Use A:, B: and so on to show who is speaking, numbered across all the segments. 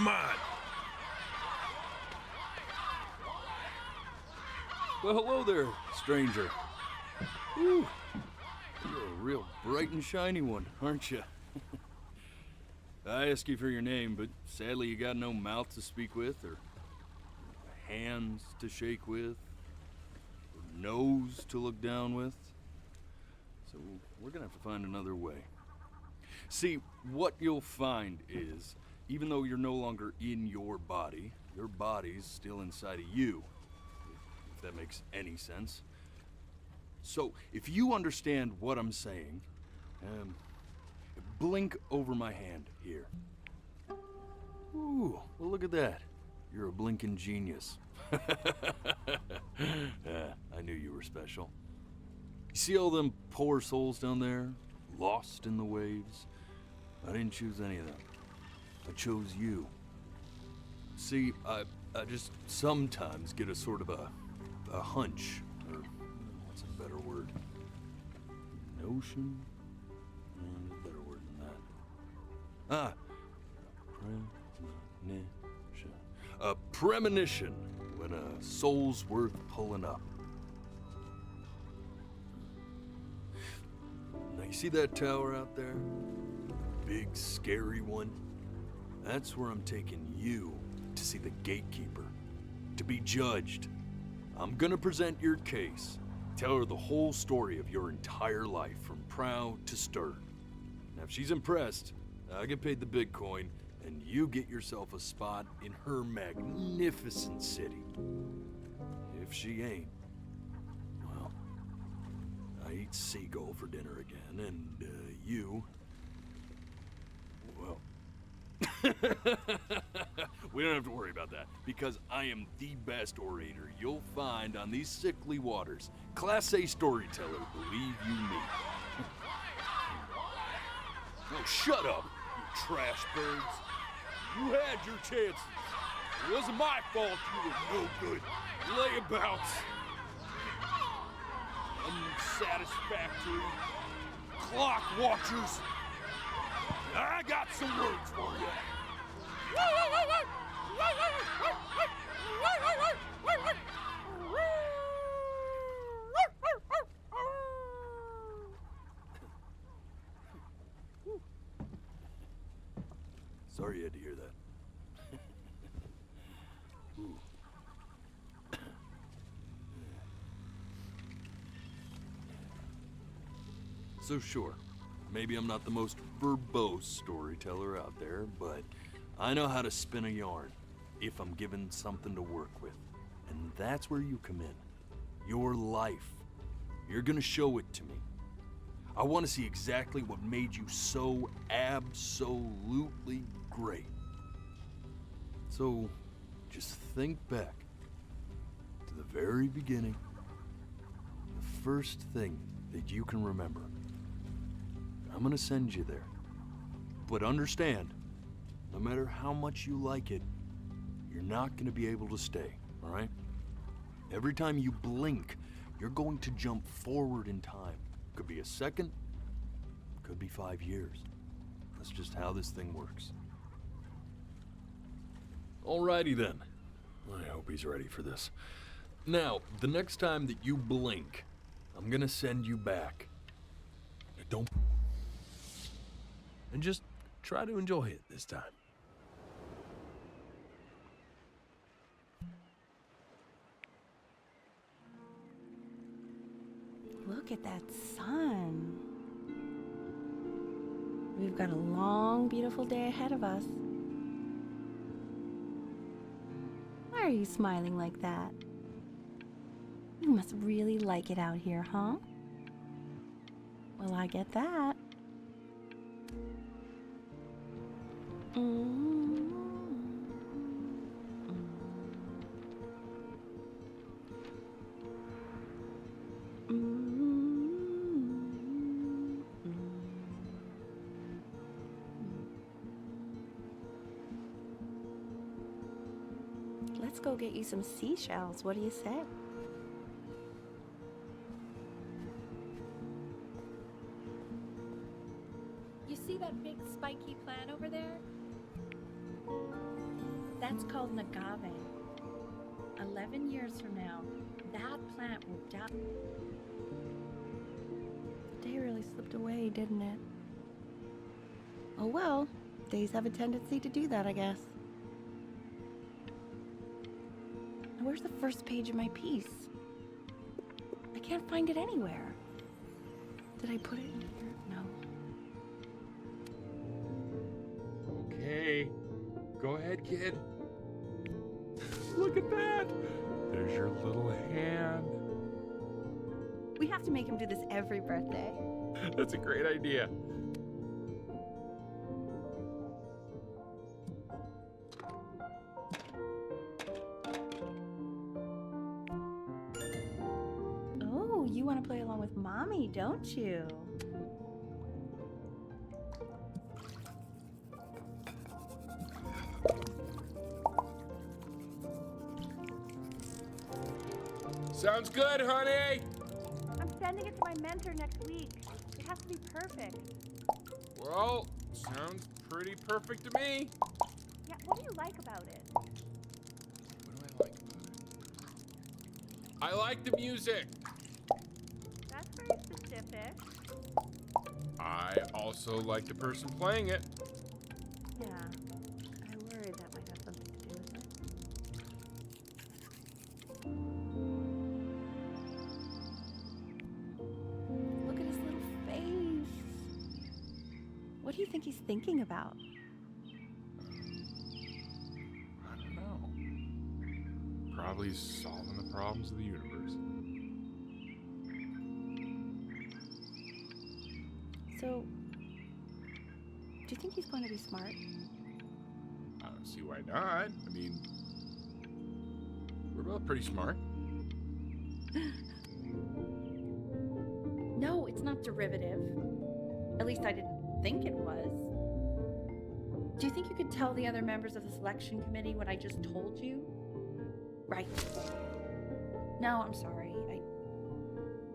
A: mine.
B: Well, hello there, stranger. Ooh, you're a real bright and shiny one, aren't you? I asked you for your name, but sadly you got no mouth to speak with, or hands to shake with, or nose to look down with. So we're gonna have to find another way. See, what you'll find is, even though you're no longer in your body's still inside of you, if that makes any sense. So, if you understand what I'm saying, blink over my hand here. Ooh, well look at that. You're a blinking genius. I knew you were special. You see all them poor souls down there, lost in the waves? I didn't choose any of them. I chose you. See, I just sometimes get a sort of a hunch, or what's a better word? Notion? There's a better word than that. Premonition. A premonition when a soul's worth pulling up. Now you see that tower out there? Big, scary one? That's where I'm taking you to see the gatekeeper, to be judged. I'm gonna present your case, tell her the whole story of your entire life, from proud to stern. Now if she's impressed, I get paid the big coin, and you get yourself a spot in her magnificent city. If she ain't, well, I eat seagull for dinner again, and you, well, we don't have to worry about that, because I am the best orator you'll find on these sickly waters. Class A storyteller, believe you me. Oh, shut up, you trash birds. You had your chances. It wasn't my fault you were no good. Layabouts. Unsatisfactory. Clock watchers. I got some words for you. Sorry you had to hear that. Ooh. So sure, maybe I'm not the most verbose storyteller out there, but I know how to spin a yarn if I'm given something to work with. And that's where you come in. Your life. You're gonna show it to me. I want to see exactly what made you so absolutely great. So, just think back to the very beginning, the first thing that you can remember. I'm gonna send you there. But understand, no matter how much you like it, you're not gonna be able to stay, all right? Every time you blink, you're going to jump forward in time. Could be a second, could be 5 years. That's just how this thing works. Alrighty then. I hope he's ready for this. Now, the next time that you blink, I'm gonna send you back. Don't...
A: And just try to enjoy it this time.
C: Look at that sun. We've got a long, beautiful day ahead of us. Why are you smiling like that? You must really like it out here, huh? Well, I get that. Let's go get you some seashells. What do you say?
D: You see that big spiky plant over there?
C: That's called an agave. 11 years from now, that plant will die. The day really slipped away, didn't it? Oh well, days have a tendency to do that, I guess. Now, where's the first page of my piece? I can't find it anywhere. Did I put it in here? No.
A: Okay. Go ahead, kid. Look at that. There's your little hand.
C: We have to make him do this every birthday.
A: That's a great idea.
C: Oh, you want to play along with Mommy, don't you?
A: Sounds good, honey.
C: I'm sending it to my mentor next week. It has to be perfect.
A: Well, sounds pretty perfect to me.
C: Yeah, what do you like about it?
A: What do I like about it? I like the music.
C: That's very specific.
A: I also like the person playing it.
C: Yeah, I worried that might have something to do with it. Look at his little face. What do you think he's thinking about?
A: I don't know. Probably solving the problems of the universe.
C: So, do you think he's going to be smart?
A: I don't see why not. I mean, we're both pretty smart.
C: No, it's not derivative. At least I didn't think it was. Do you think you could tell the other members of the selection committee what I just told you? Right. No, I'm sorry.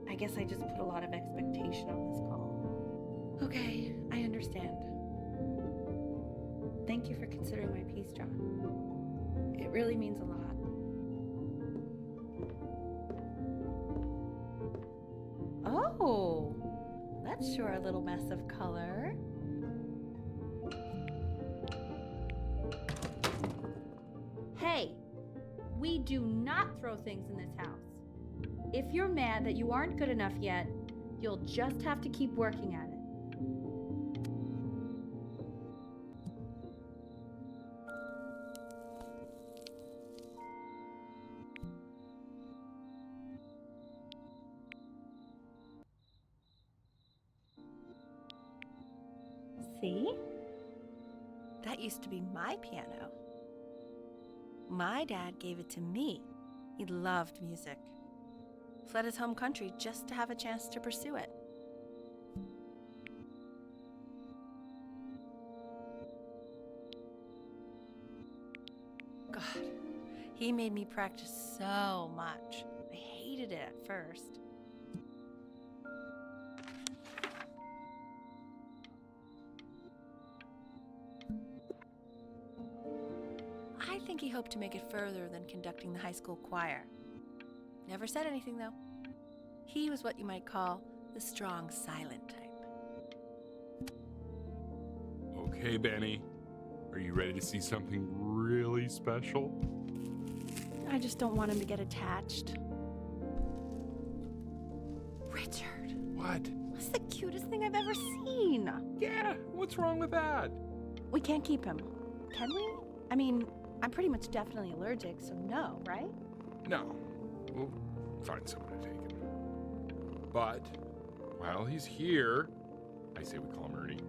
C: I guess I just put a lot of expectation on this call. Okay, I understand. Thank you for considering my piece, John. It really means a lot. Oh, that's sure a little mess of color. Hey, we do not throw things in this house. If you're mad that you aren't good enough yet, you'll just have to keep working at it. See? That used to be my piano. My dad gave it to me. He loved music. Fled his home country just to have a chance to pursue it. God, he made me practice so much. I hated it at first. I think he hoped to make it further than conducting the high school choir. Never said anything, though. He was what you might call the strong, silent type.
A: Okay, Benny. Are you ready to see something really special?
C: I just don't want him to get attached. Richard.
A: What?
C: That's the cutest thing I've ever seen.
A: Yeah, what's wrong with that?
C: We can't keep him, can we? I mean, I'm pretty much definitely allergic, so no, right?
A: No. We'll find someone to take him. But while he's here, I say we call him Ernie.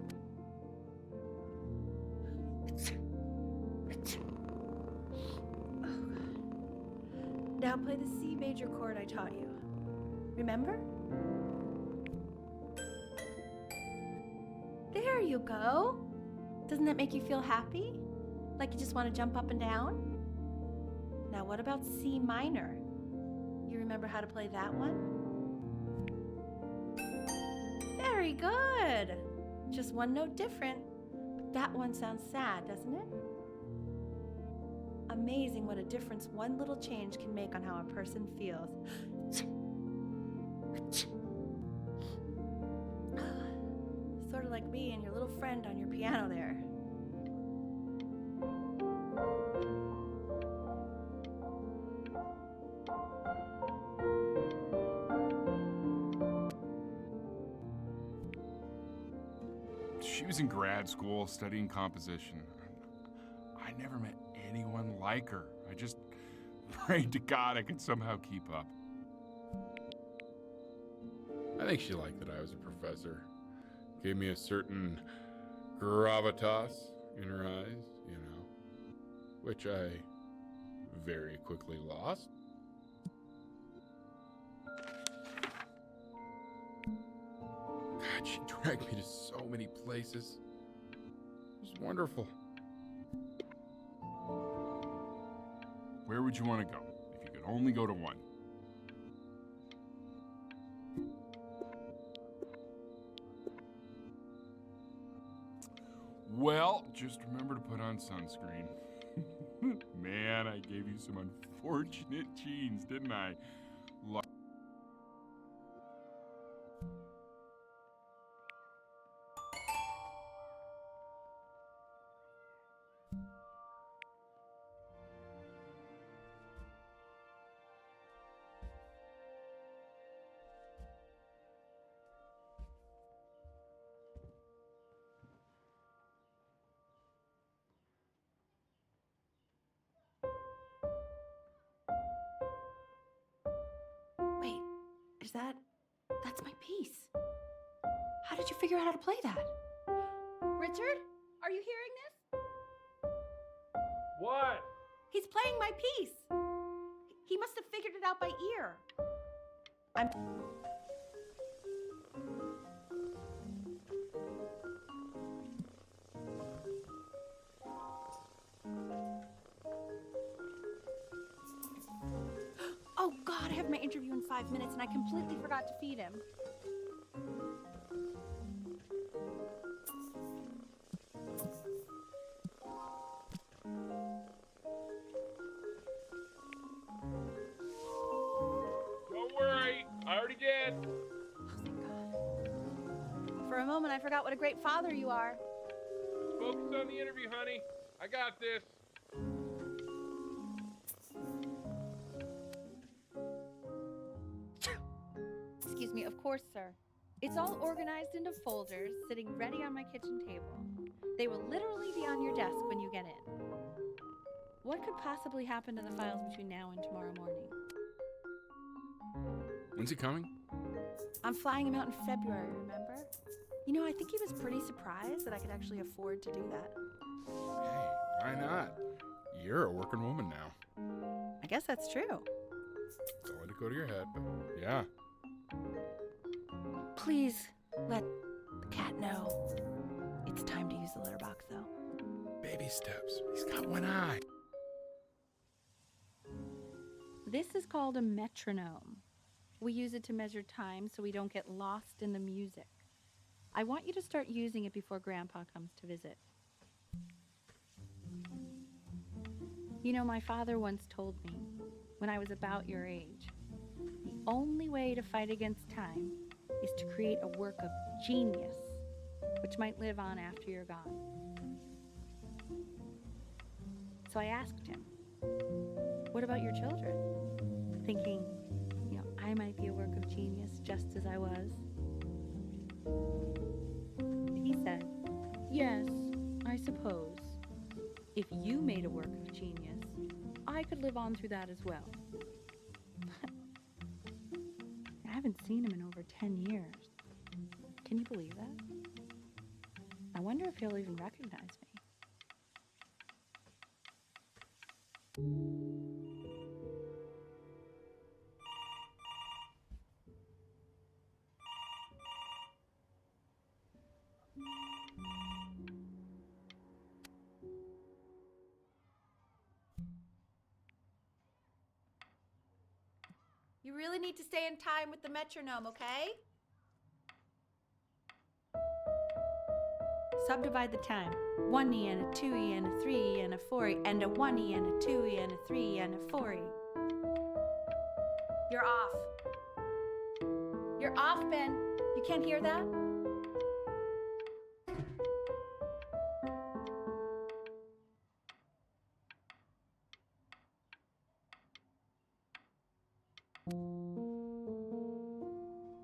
C: Now play the C major chord I taught you. Remember? There you go. Doesn't that make you feel happy? Like you just want to jump up and down? Now what about C minor? You remember how to play that one? Very good. Just one note different. But that one sounds sad, doesn't it? Amazing what a difference one little change can make on how a person feels. Sort of like me and your little friend on your piano there.
A: She was in grad school studying composition. I never met anyone like her. I just prayed to God I could somehow keep up. I think she liked that I was a professor. Gave me a certain gravitas in her eyes, you know, which I very quickly lost. God, she dragged me to so many places. It was wonderful. Where would you want to go if you could only go to one? Well, just remember to put on sunscreen. Man, I gave you some unfortunate genes, didn't I?
C: Wait, that's my piece. How did you figure out how to play that? Richard, are you hearing this?
A: What?
C: He's playing my piece. He must have figured it out by ear. Oh God, I have my interview in 5 minutes and I completely forgot to feed him.
A: Don't worry, I already did.
C: Oh, thank God. For a moment, I forgot what a great father you are.
A: Focus on the interview, honey. I got this.
C: Excuse me, of course, sir. It's all organized into folders, sitting ready on my kitchen table. They will literally be on your desk when you get in. What could possibly happen to the files between now and tomorrow morning?
A: When's he coming?
C: I'm flying him out in February, remember? You know, I think he was pretty surprised that I could actually afford to do that.
A: Hey, why not? You're a working woman now.
C: I guess that's true.
A: Don't let it go to your head, but yeah.
C: Please let the cat know. It's time to use the litter box, though.
A: Baby steps. He's got one eye.
C: This is called a metronome. We use it to measure time so we don't get lost in the music. I want you to start using it before Grandpa comes to visit. You know, my father once told me, when I was about your age, the only way to fight against time is to create a work of genius, which might live on after you're gone. So I asked him, what about your children? Thinking, you know, I might be a work of genius just as I was. He said, yes, I suppose. If you made a work of genius, I could live on through that as well. I haven't seen him in over 10 years. Can you believe that? I wonder if he'll even recognize me. You really need to stay in time with the metronome, okay? subdivide the time. 1E and a 2E and a 3E and a 4E and a 1E and a 2E and a 3E and a 4E. You're off. You're off, Ben. You can't hear that?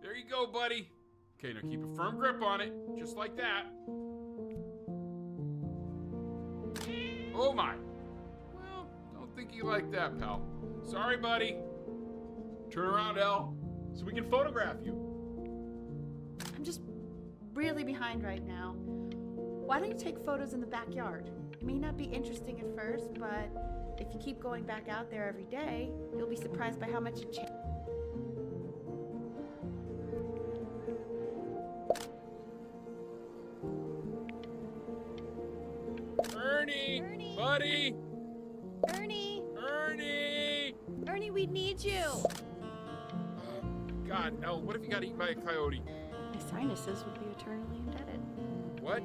A: There you go, buddy. Okay, now keep a firm grip on it, just like that. Oh my. Well, don't think you like that, pal. Sorry, buddy. Turn around, Elle, so we can photograph you.
C: I'm just really behind right now. Why don't you take photos in the backyard? It may not be interesting at first, but if you keep going back out there every day, you'll be surprised by how much it changes.
A: Ernie!
C: Ernie!
A: Buddy!
C: Ernie!
A: Ernie!
C: Ernie, we need you!
A: God, Elle, what if you got eaten by a coyote?
C: My sinuses would be eternally indebted.
A: What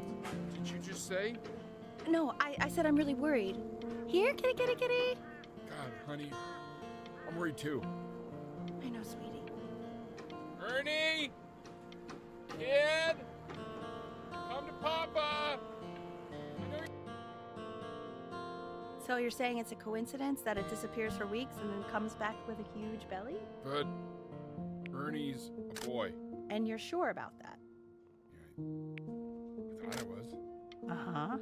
A: did you just say?
C: No, I said I'm really worried. Here, kitty, kitty, kitty.
A: God, honey, I'm worried too.
C: I know, sweetie.
A: Ernie! Kid! Come to Papa! I know
C: So you're saying it's a coincidence that it disappears for weeks and then comes back with a huge belly?
A: But Ernie's a boy.
C: And you're sure about that?
A: Yeah, I thought I was.
C: Uh-huh.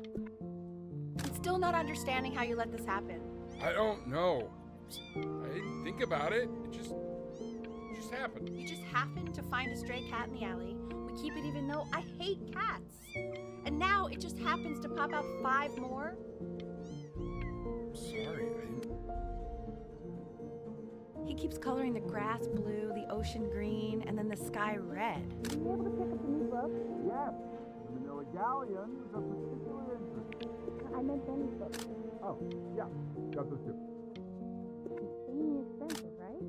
C: I'm still not understanding how you let this happen.
A: I don't know. I didn't think about it. It just happened.
C: You just happened to find a stray cat in the alley. We keep it even though I hate cats. And now it just happens to pop out 5 more?
A: I'm sorry. I didn't...
C: He keeps coloring the grass blue, the ocean green, and then the sky red. Were you able to pick up a new book?
D: Yes, the Manila Galleon is of particular interest.
C: I meant Benny's book.
D: Oh, yeah, got those too.
C: Insanely expensive, right?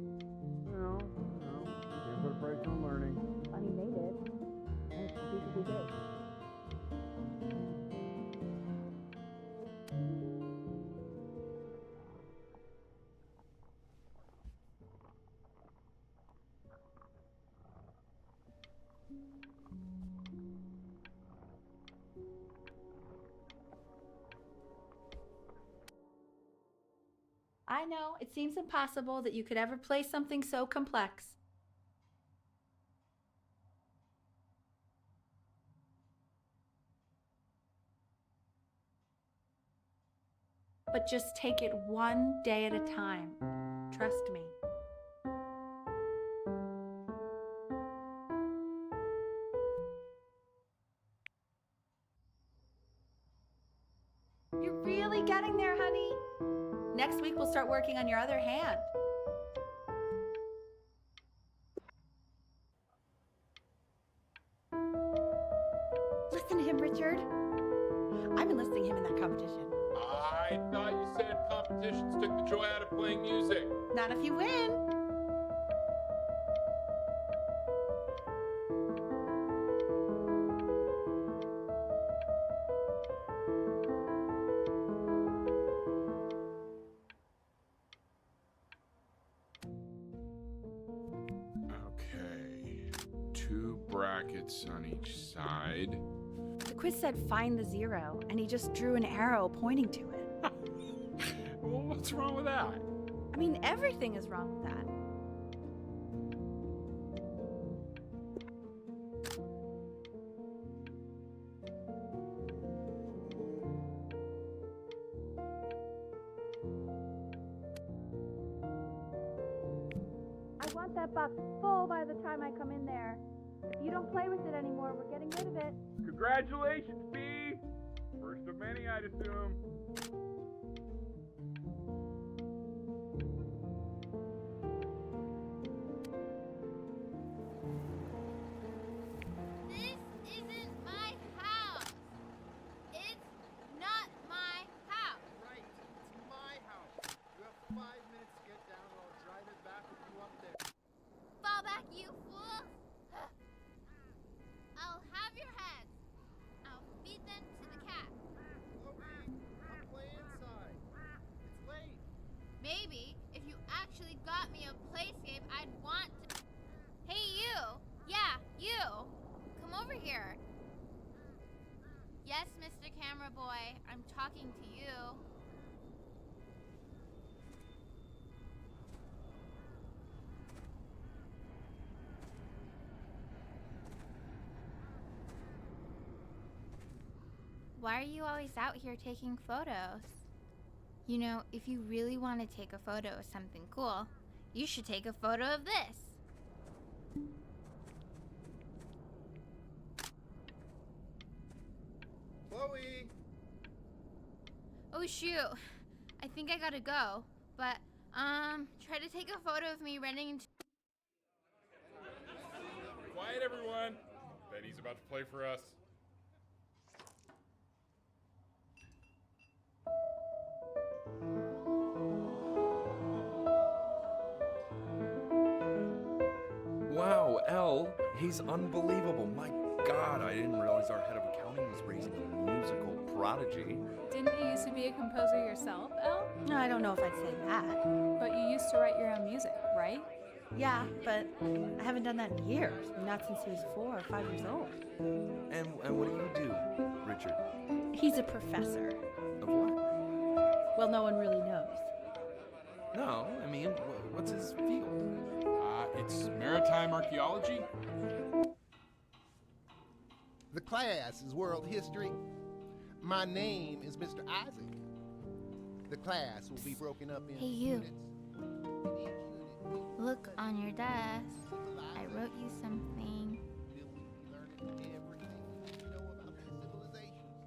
D: No, can't put a price on learning.
C: I mean, they did. And it's stupidly big. I know, it seems impossible that you could ever play something so complex. But just take it one day at a time. Trust me. You're really getting there, honey. Next week, we'll start working on your other hand. Listen to him, Richard. I'm enlisting him in that competition.
A: I thought you said competitions took the joy out of playing music.
C: Not if you win.
A: Okay, 2 brackets on each side.
C: The quiz said find the 0, and he just drew an arrow pointing to it.
A: Well, what's wrong with that?
C: I mean, everything is wrong with that. I want that box full by the time I come in there. If you don't play with it anymore, we're getting rid of it.
A: Congratulations, B! First of many, I'd assume.
E: This isn't my house. It's not my house.
D: Right, it's my house. You have 5 minutes to get down or I'll drive it back with you up there.
E: Fall back, you fool. I'll have your heads. I'll feed them why are you always out here taking photos? You know, if you really want to take a photo of something cool, you should take a photo of this.
D: Chloe!
E: Oh shoot, I think I gotta go, but try to take a photo of me running into...
A: Quiet, everyone. Benny's about to play for us.
B: Wow, Elle, he's unbelievable. My God, I didn't realize our head of accounting was raising a musical prodigy.
F: Didn't you used to be a composer yourself, Elle?
C: No, I don't know if I'd say that.
F: But you used to write your own music, right?
C: Yeah, but I haven't done that in years. Not since he was 4 or 5 years old.
B: And what do you do, Richard?
C: He's a professor.
B: Of what?
C: Well, no one really knows.
B: No, I mean, what's his field?
A: It's maritime archaeology.
D: The class is world history. My name is Mr. Isaac. The class will be broken up in
E: Hey, you.
D: units. In each unit,
E: Look on your desk. I wrote you something.
D: Will we be learning everything we know about these civilizations?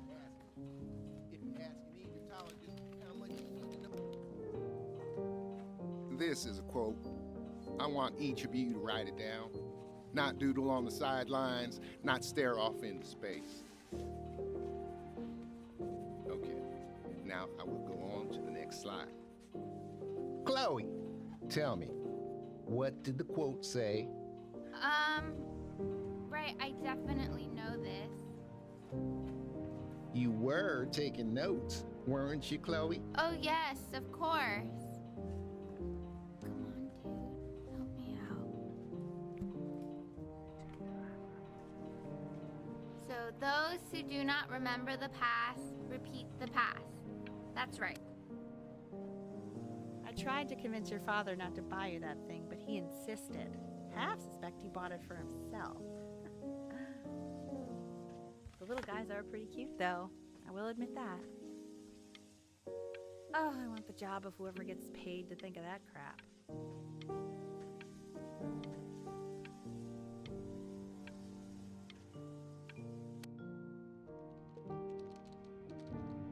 D: Well, it depends. If you ask an Egyptologist how much you need to know. This is a quote. I want each of you to write it down. Not doodle on the sidelines, not stare off into space. Okay, now I will go on to the next slide. Chloe, tell me, what did the quote say?
E: Right, I definitely know this.
D: You were taking notes, weren't you, Chloe?
E: Oh yes, of course. Come on, dude. Help me out. So those who do not remember the past, repeat the past. That's right.
C: I tried to convince your father not to buy you that thing, but he insisted. Half suspect he bought it for himself. The little guys are pretty cute, though. I will admit that. Oh, I want the job of whoever gets paid to think of that crap.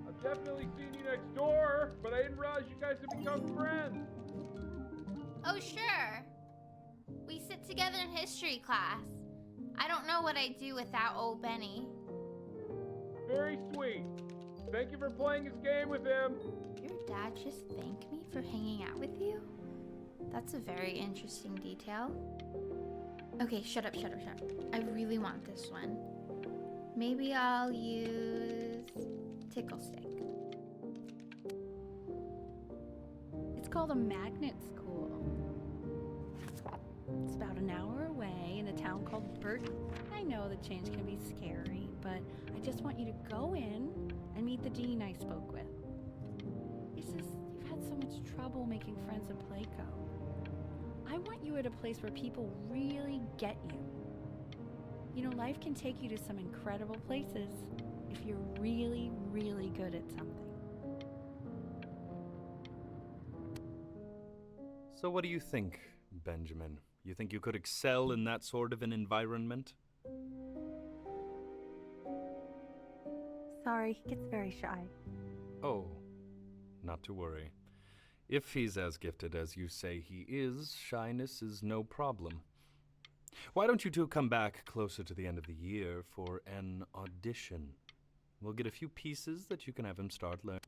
A: I've definitely seen you next door, but I didn't realize you guys had become friends.
E: Oh sure. We sit together in history class. I don't know what I'd do without old Benny.
A: Very sweet. Thank you for playing this game with him.
E: Your dad just thanked me for hanging out with you? That's a very interesting detail. Okay, shut up. I really want this one. Maybe I'll use tickle stick.
C: It's called a magnet school. It's about an hour away in a town called Burton. I know the change can be scary, but I just want you to go in and meet the dean I spoke with. He says you've had so much trouble making friends at Playco. I want you at a place where people really get you. You know, life can take you to some incredible places if you're really, really good at something.
B: So what do you think, Benjamin? You think you could excel in that sort of an environment?
C: Sorry, he gets very shy.
B: Oh, not to worry. If he's as gifted as you say he is, shyness is no problem. Why don't you two come back closer to the end of the year for an audition? We'll get a few pieces that you can have him start learning.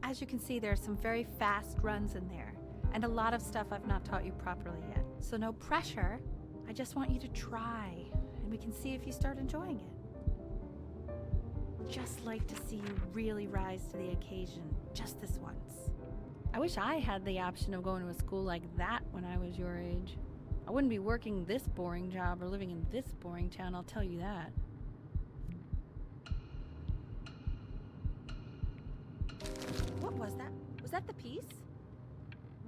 C: As you can see, there are some very fast runs in there, and a lot of stuff I've not taught you properly yet. So no pressure. I just want you to try, and we can see if you start enjoying it. Just like to see you really rise to the occasion, just this once. I wish I had the option of going to a school like that when I was your age. I wouldn't be working this boring job or living in this boring town, I'll tell you that. What was that? Was that the piece?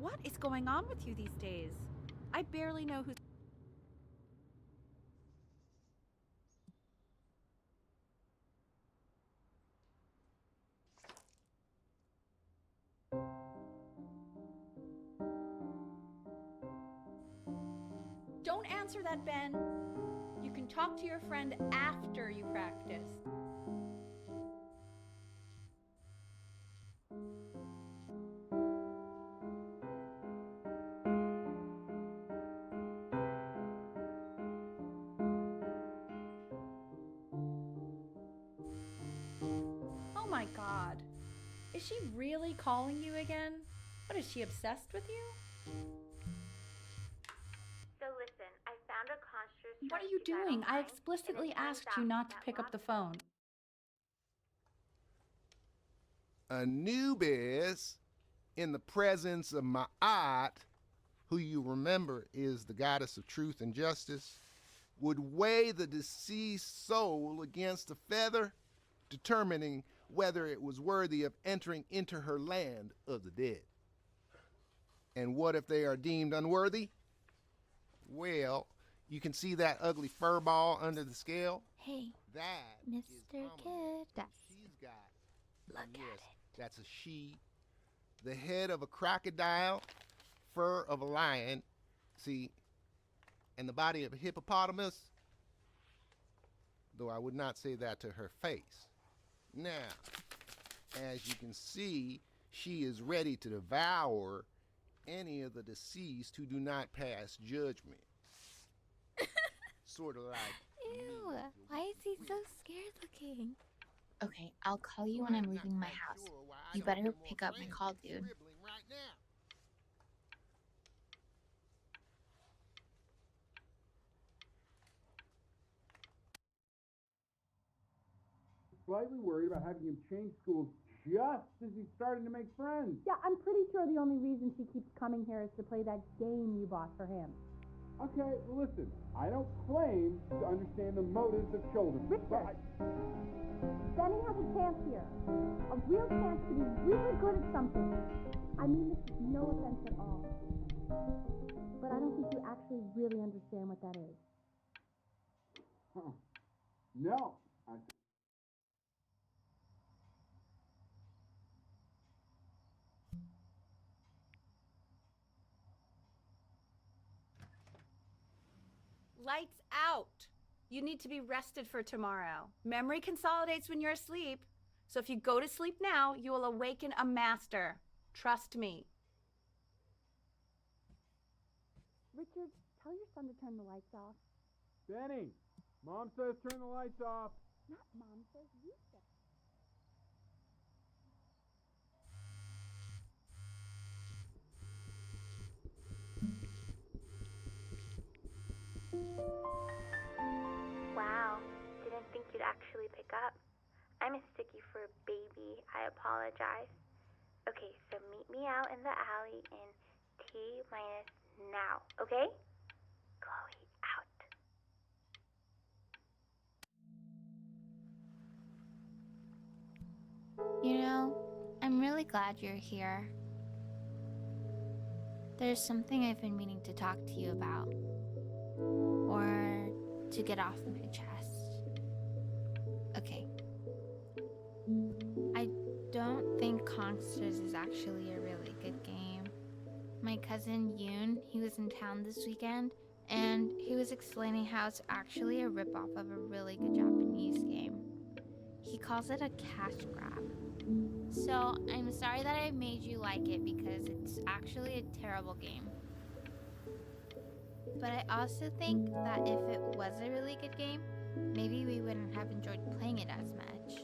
C: What is going on with you these days? I barely know who. Don't answer that, Ben. You can talk to your friend after you practice. Oh my God. Is she really calling you again? What, is she obsessed with you?
G: So listen, I found a construct.
C: What are you doing? I explicitly asked you not to pick up the phone.
D: Anubis, in the presence of Ma'at, who you remember is the goddess of truth and justice, would weigh the deceased soul against a feather, determining whether it was worthy of entering into her land of the dead. And what if they are deemed unworthy? Well, you can see that ugly fur ball under the scale?
E: Hey,
D: That
E: Mr.
D: is Amelie.
E: Kid, that's
D: She's got,
E: look
D: yes,
E: at it.
D: that's a she. The head of a crocodile, fur of a lion, see, and the body of a hippopotamus, though I would not say that to her face. Now, as you can see, she is ready to devour any of the deceased who do not pass judgment. Sort of like
E: Ew,
D: me.
E: why is he so scared looking? Okay, I'll call you when I'm leaving my house. You better pick up my call, dude.
D: Right now.
A: Slightly worried about having him change schools just as he's starting to make friends.
H: Yeah, I'm pretty sure the only reason she keeps coming here is to play that game you bought for him.
A: Okay, well, listen, I don't claim to understand the motives of children.
H: Richard, Benny has a chance here. A real chance to be really good at something. I mean this is no offense at all. But I don't think you actually really understand what that is.
A: No.
C: Lights out. You need to be rested for tomorrow. Memory consolidates when you're asleep. So if you go to sleep now, you will awaken a master. Trust me.
H: Richard, tell your son to turn the lights off.
A: Benny, Mom says turn the lights off.
H: Not Mom says, you said.
G: Wow, didn't think you'd actually pick up. I'm a sticky for a baby. I apologize. Okay, so meet me out in the alley in T-minus now, okay? Chloe, out.
E: You know, I'm really glad you're here. There's something I've been meaning to talk to you about. Or to get off my chest. Okay. I don't think Consters is actually a really good game. My cousin Yoon, he was in town this weekend, and he was explaining how it's actually a ripoff of a really good Japanese game. He calls it a cash grab. So I'm sorry that I made you like it because it's actually a terrible game. But I also think that if it was a really good game, maybe we wouldn't have enjoyed playing it as much.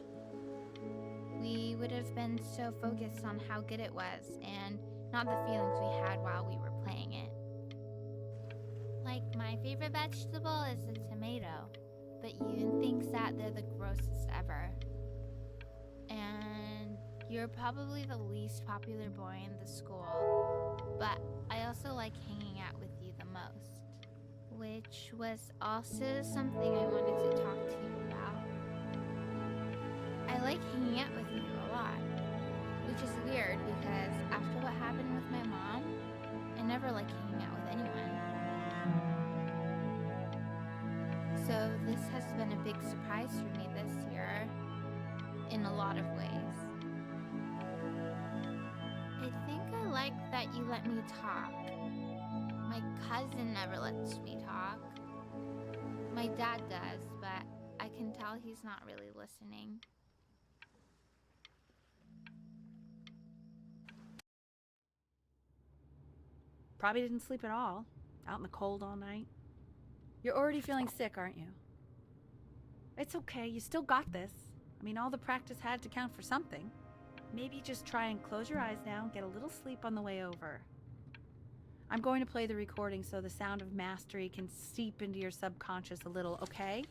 E: We would have been so focused on how good it was and not the feelings we had while we were playing it. Like, my favorite vegetable is the tomato, but Yoon thinks that they're the grossest ever. And you're probably the least popular boy in the school, but I also like hanging out with you the most. Which was also something I wanted to talk to you about. I like hanging out with you a lot, which is weird because after what happened with my mom, been a big surprise for me this year, in a lot of ways. I think I like that you let me talk. My cousin never lets me talk. My dad does, but I can tell he's not really listening.
C: Probably didn't sleep at all. Out in the cold all night. You're already feeling sick, aren't you? It's okay. You still got this. I mean, all the practice had to count for something. Maybe just try and close your eyes now and get a little sleep on the way over. I'm going to play the recording so the sound of mastery can seep into your subconscious a little, okay?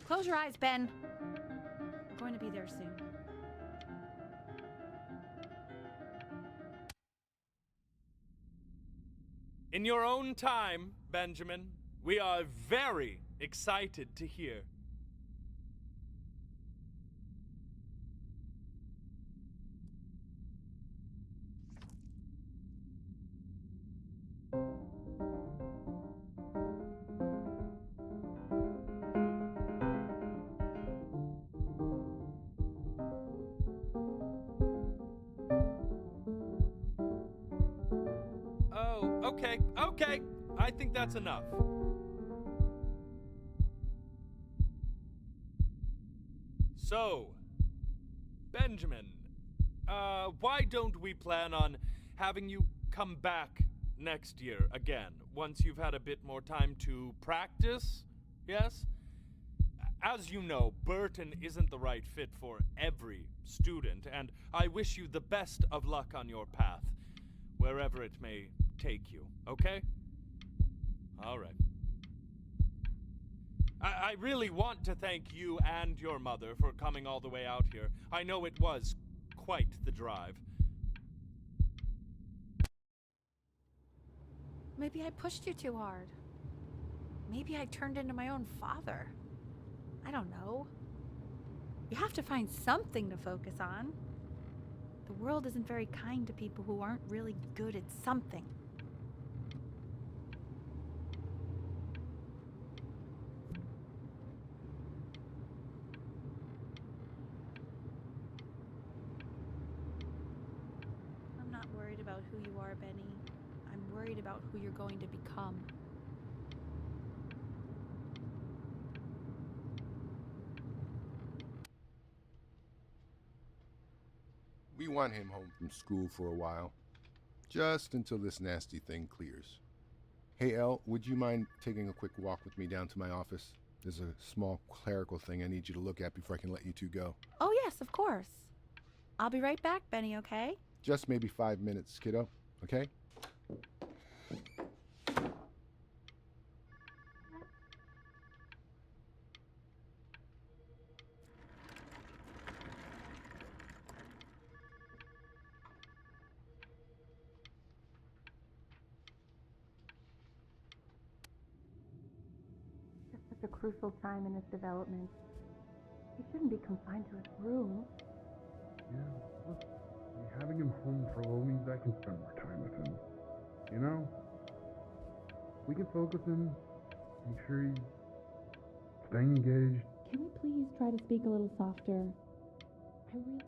C: Close your eyes, Ben. I'm going to be there soon.
B: In your own time, Benjamin, we are very excited to hear. Oh, okay. I think that's enough. So, Benjamin, why don't we plan on having you come back next year again, once you've had a bit more time to practice? Yes? As you know, Burton isn't the right fit for every student, and I wish you the best of luck on your path, wherever it may take you, okay? All right. I really want to thank you and your mother for coming all the way out here. I know it was quite the drive.
C: Maybe I pushed you too hard. Maybe I turned into my own father. I don't know. You have to find something to focus on. The world isn't very kind to people who aren't really good at something. I'm not worried about who you are, Benny. I'm worried about who you're going to become.
D: We want him home from school for a while, just until this nasty thing clears. Hey, Elle, would you mind taking a quick walk with me down to my office? There's a small clerical thing I need you to look at before I can let you two go.
C: Oh, yes, of course. I'll be right back, Benny, okay?
D: Just maybe 5 minutes, kiddo, okay?
H: It's such a crucial time in his development. He shouldn't be confined to his room.
A: Yeah, look, having him home for a little means I can spend more time with him. You know? We can focus him, make sure he's staying engaged.
H: Can we please try to speak a little softer? I really...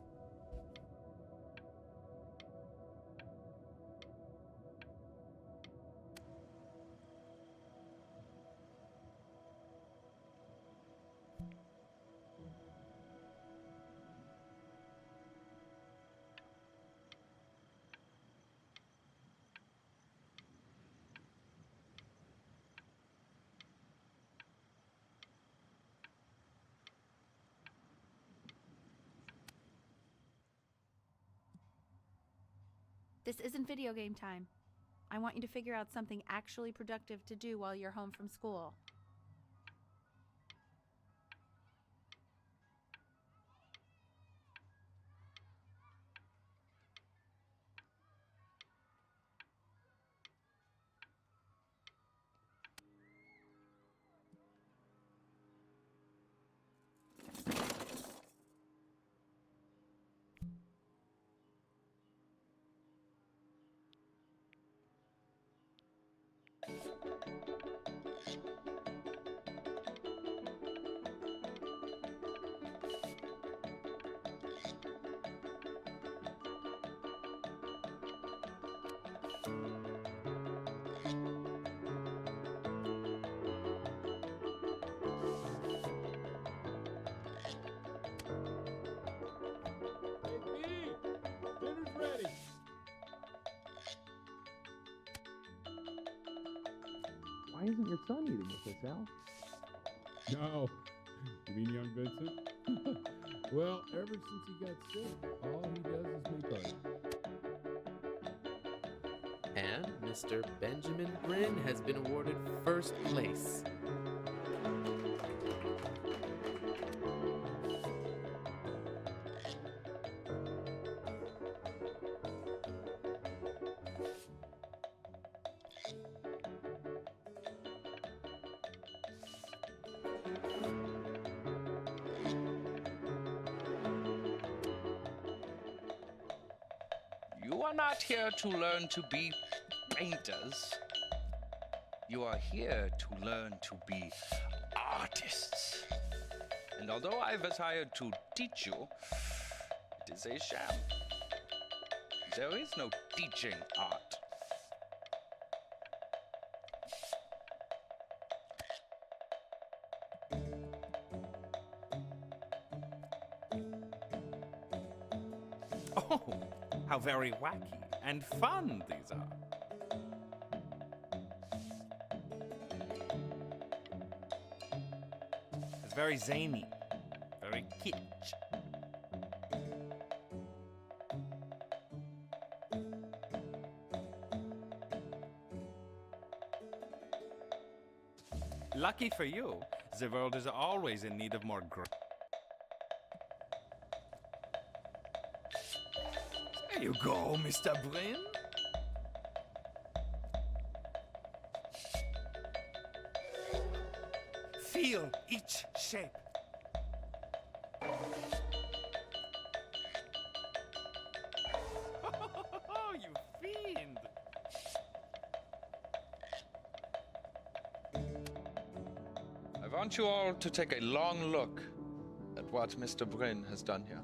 C: This isn't video game time. I want you to figure out something actually productive to do while you're home from school.
I: Why isn't your son eating with us, Al?
A: No. You mean young Vincent? Well, ever since he got sick, all he does is make art.
J: And Mr. Benjamin Brynn has been awarded first place.
K: You are not here to learn to be painters. You are here to learn to be artists. And although I've hired to teach you, it is a sham. There is no teaching art.
L: Oh, how very wacky and fun these are. It's very zany, very kitsch. Lucky for you, the world is always in need of more There you go, Mr. Brynn. Feel each shape. Oh, you fiend!
K: I want you all to take a long look at what Mr. Brynn has done here.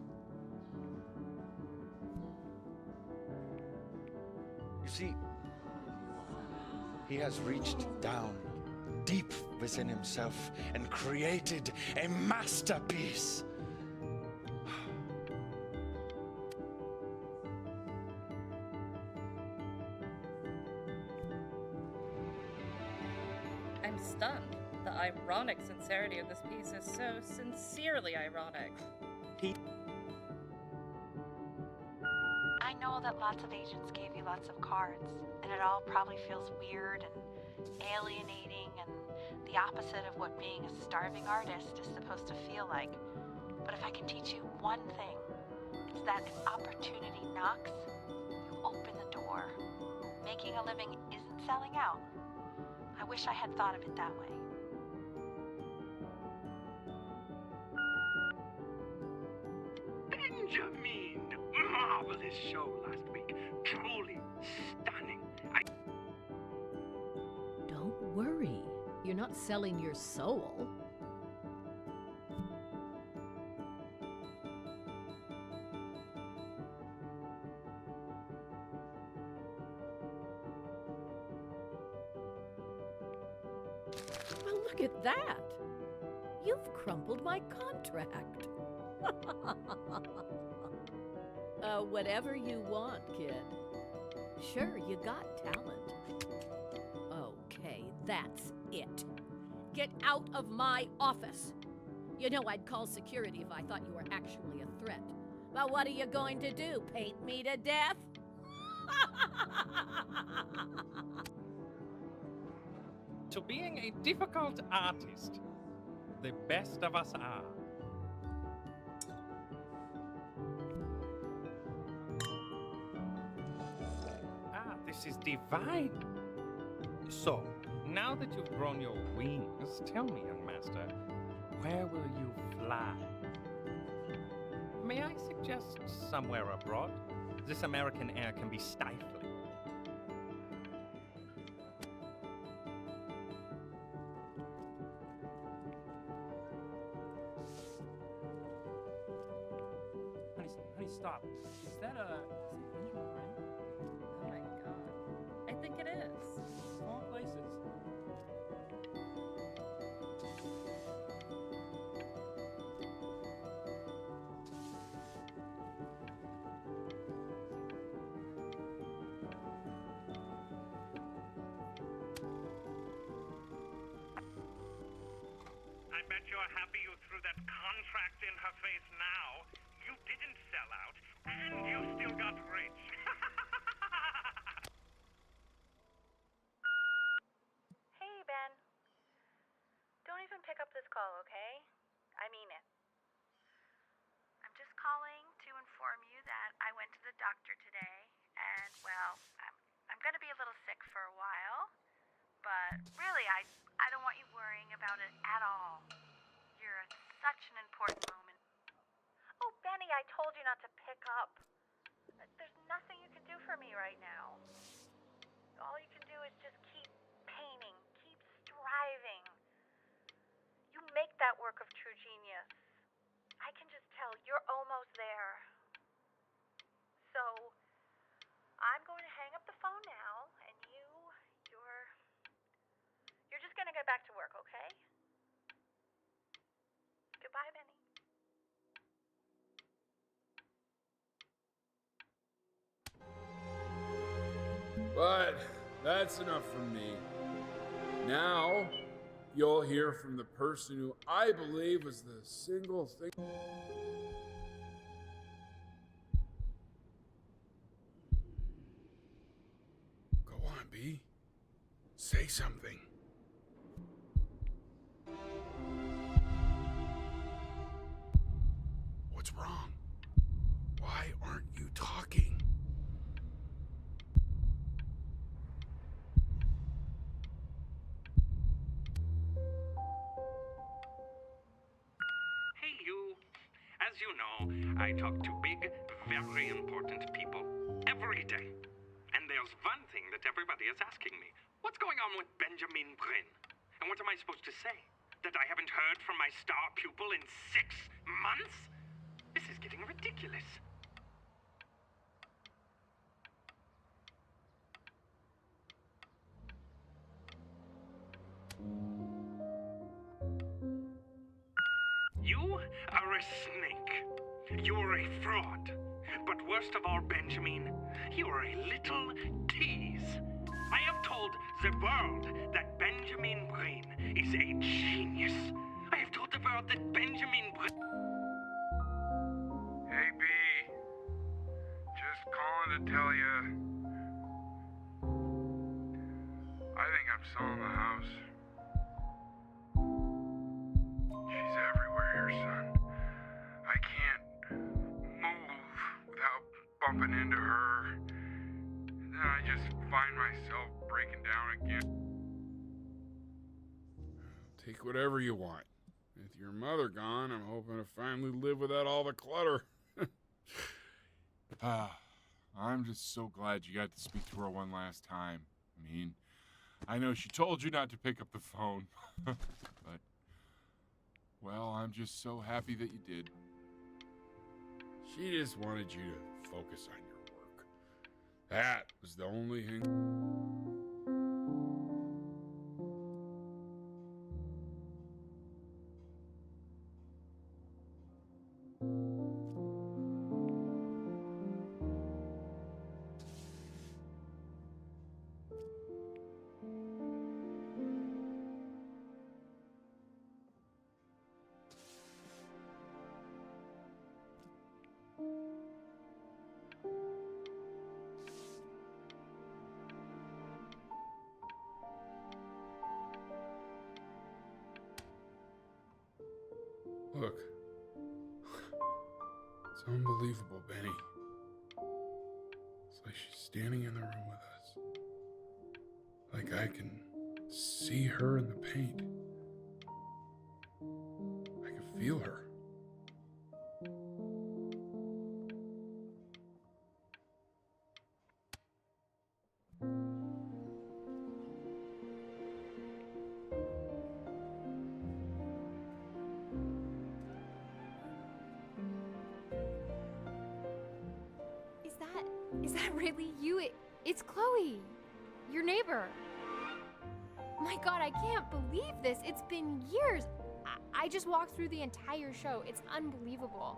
K: You see, he has reached down deep within himself and created a masterpiece.
M: I'm stunned. The ironic sincerity of this piece is so sincerely ironic.
C: I know that lots of agents gave you lots of cards, and it all probably feels weird and alienating and the opposite of what being a starving artist is supposed to feel like. But if I can teach you one thing, it's that if opportunity knocks, you open the door. Making a living isn't selling out. I wish I had thought of it that way.
N: Benjamin! Marvelous show last week. Truly stunning.
O: Don't worry. You're not selling your soul. Well, look at that. You've crumpled my contract. Whatever you want, kid. Sure, you got talent. Okay, that's it. Get out of my office. You know I'd call security if I thought you were actually a threat. But what are you going to do? Paint me to death?
L: To being a difficult artist, the best of us are. This is divine. So, now that you've grown your wings, tell me, young master, where will you fly? May I suggest somewhere abroad? This American air can be stifling.
P: Honey, stop. Is that Benjamin Brynn?
M: Oh my god. I think it is.
P: Small places.
N: happy you threw that contract in her face now. You didn't sell out, and you still got rich.
Q: Hey, Ben. Don't even pick up this call, okay? I mean it. I'm just calling to inform you that I went to the doctor today, and, well, I'm gonna be a little sick for a while, but really, I don't want you worrying about it at all. You're at such an important moment. Oh, Benny, I told you not to pick up. There's nothing you can do for me right now. All you can do is just keep painting, keep striving. You make that work of true genius. I can just tell you're almost there. So, I'm going to hang up the phone now, and you're just going to get back to work, okay? Goodbye, Benny.
A: But that's enough from me. Now, you'll hear from the person who I believe was the single thing. Go on, B. Say something. What's wrong? Why aren't you talking?
N: Hey, you. As you know, I talk to big, very important people every day. And there's one thing that everybody is asking me. What's going on with Benjamin Brynn? And what am I supposed to say? That I haven't heard from my star pupil in 6 months? This is getting ridiculous. You are a snake. You're a fraud. But worst of all, Benjamin, you're a little tease. I have told the world that Benjamin Brynn is a genius. I have told the world that Benjamin Brynn...
R: Hey, B. Just calling to tell you. I think I'm selling the house. She's everywhere here, son. I can't move without bumping into her. And then I just find myself breaking down again.
A: Take whatever you want. With your mother gone, I'm hoping to finally live without all the clutter.
S: I'm just so glad you got to speak to her one last time. I mean, I know she told you not to pick up the phone, but, well, I'm just so happy that you did.
A: She just wanted you to focus on your work. That was the only thing. Look, it's unbelievable, Benny. It's like she's standing in the room with us. Like I can see her in the paint. I can feel her.
T: Is that really you? It's Chloe, your neighbor. My God, I can't believe this. It's been years. I just walked through the entire show. It's unbelievable.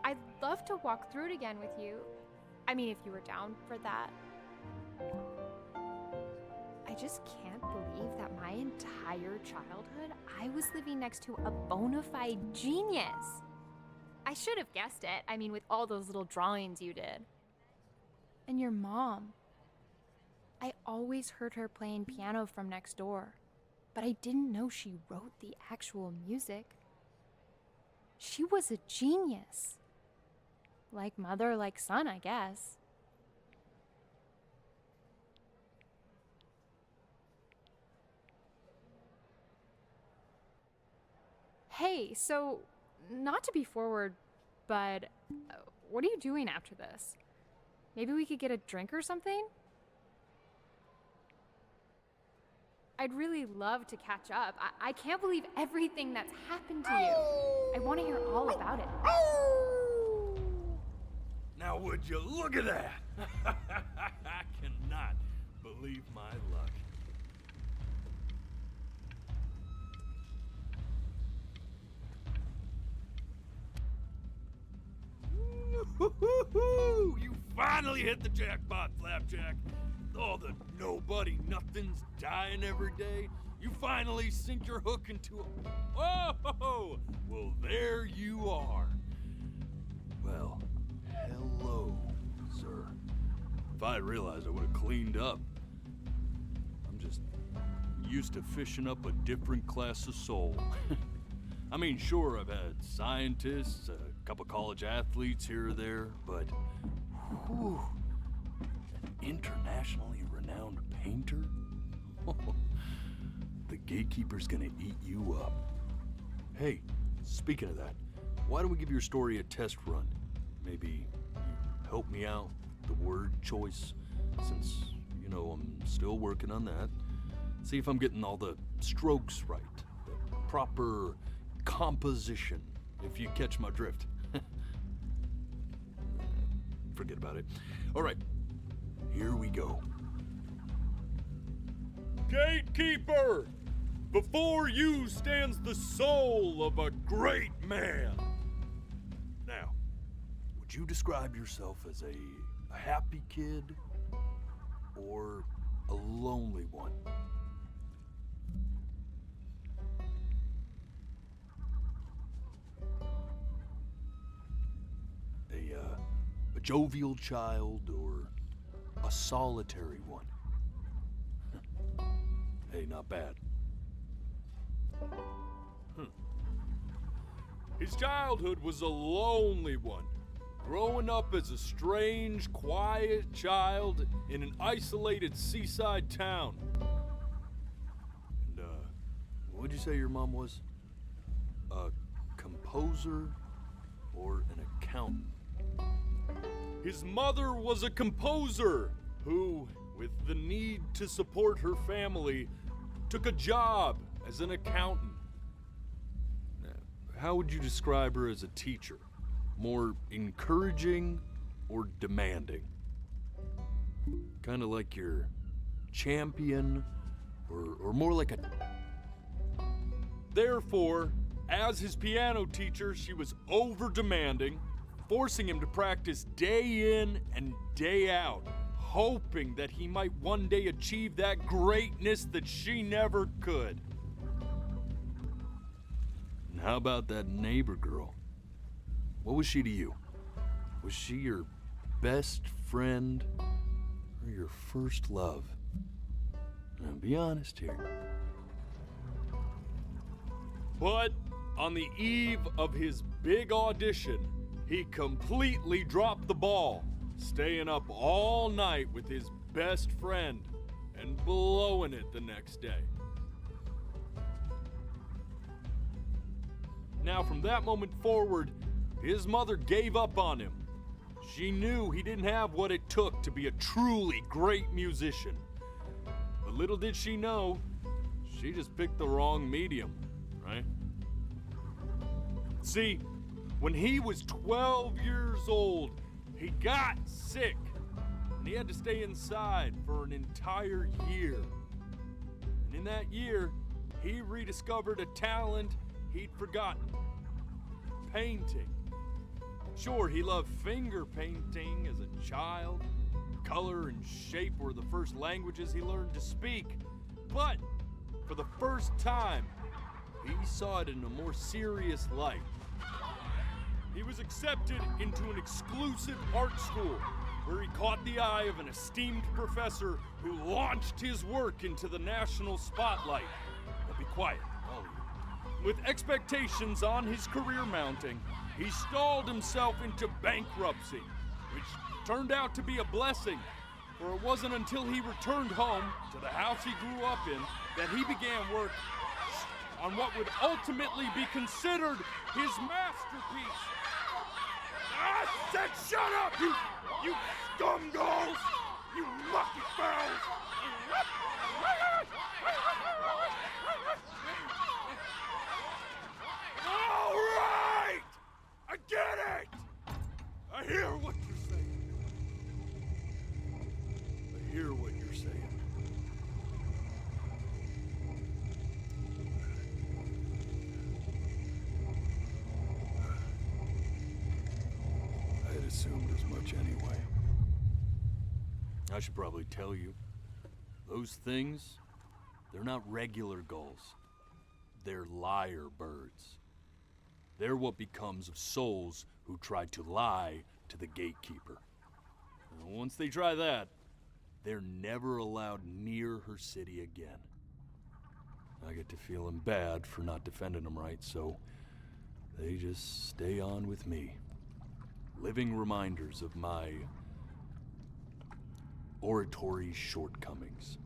T: I'd love to walk through it again with you. I mean, if you were down for that. I just can't believe that my entire childhood I was living next to a bona fide genius. I should have guessed it. I mean, with all those little drawings you did. And your mom. I always heard her playing piano from next door, but I didn't know she wrote the actual music. She was a genius. Like mother, like son, I guess. Hey, so, not to be forward, but what are you doing after this? Maybe we could get a drink or something? I'd really love to catch up. I can't believe everything that's happened to you. I want to hear all about it.
B: Now would you look at that? I cannot believe my luck. Woo-hoo-hoo-hoo! You finally hit the jackpot, Flapjack. All the nobody nothings dying every day. You finally sink your hook into a... Oh! Well, there you are. Well, hello, sir. If I had realized, I would have cleaned up. I'm just used to fishing up a different class of soul. I mean, sure, I've had scientists, a couple college athletes here or there, but whew, an internationally renowned painter? The gatekeeper's gonna eat you up. Hey, speaking of that, why don't we give your story a test run? Maybe you help me out with the word choice, since, you know, I'm still working on that. See if I'm getting all the strokes right, the proper composition, if you catch my drift. Forget about it. All right, here we go. Gatekeeper! Before you stands the soul of a great man. Now, would you describe yourself as a happy kid or a lonely one? A jovial child or a solitary one? Hey, not bad. His childhood was a lonely one, growing up as a strange, quiet child in an isolated seaside town. And, what'd you say your mom was? A composer or an accountant? His mother was a composer who, with the need to support her family, took a job as an accountant. How would you describe her as a teacher? More encouraging or demanding? Kind of like your champion, or more like a... Therefore, as his piano teacher, she was over-demanding, forcing him to practice day in and day out, hoping that he might one day achieve that greatness that she never could. And how about that neighbor girl? What was she to you? Was she your best friend or your first love? Now, be honest here. But on the eve of his big audition, he completely dropped the ball, staying up all night with his best friend and blowing it the next day. Now, from that moment forward, his mother gave up on him. She knew he didn't have what it took to be a truly great musician. But little did she know, she just picked the wrong medium, right? See, when he was 12 years old, he got sick, and he had to stay inside for an entire year. And in that year, he rediscovered a talent he'd forgotten: painting. Sure, he loved finger painting as a child, color and shape were the first languages he learned to speak. But for the first time, he saw it in a more serious light. He was accepted into an exclusive art school where he caught the eye of an esteemed professor who launched his work into the national spotlight. Now be quiet, all of you. With expectations on his career mounting, he stalled himself into bankruptcy, which turned out to be a blessing, for it wasn't until he returned home to the house he grew up in that he began work on what would ultimately be considered his masterpiece. I said shut up, you scumdolls! You mucky fowls! All right! I get it! I hear what you're saying. I hear what you're saying. I had assumed as much anyway. I should probably tell you, those things, they're not regular gulls. They're lyre birds. They're what becomes of souls who try to lie to the gatekeeper. And once they try that, they're never allowed near her city again. I get to feeling bad for not defending them right, so they just stay on with me. Living reminders of my oratory shortcomings.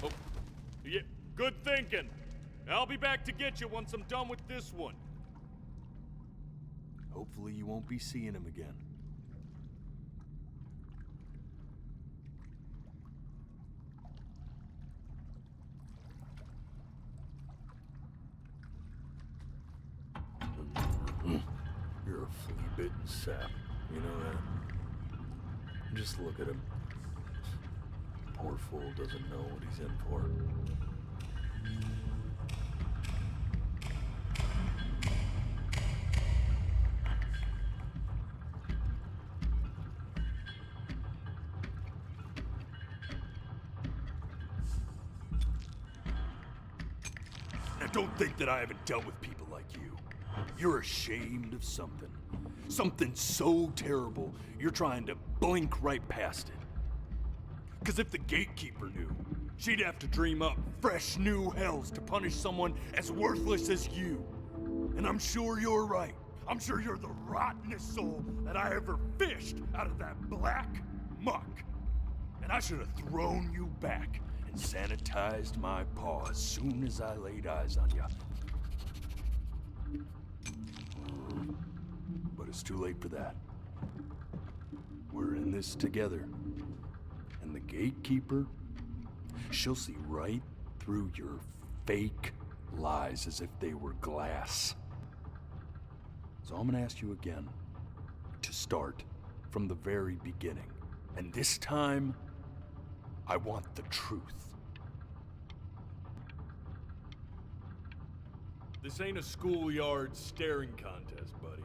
B: Oh, yeah, good thinking. I'll be back to get you once I'm done with this one. Hopefully you won't be seeing him again. You're a flea-bitten sap, you know that? Just look at him. Poor fool doesn't know what he's in for. Now don't think that I haven't dealt with people like you. You're ashamed of something. Something so terrible, you're trying to blink right past it. Because if the gatekeeper knew, she'd have to dream up fresh new hells to punish someone as worthless as you. And I'm sure you're right. I'm sure you're the rottenest soul that I ever fished out of that black muck. And I should have thrown you back and sanitized my paw as soon as I laid eyes on you. But it's too late for that. We're in this together. And the gatekeeper, she'll see right through your fake lies as if they were glass. So I'm gonna ask you again to start from the very beginning. And this time, I want the truth. This ain't a schoolyard staring contest, buddy.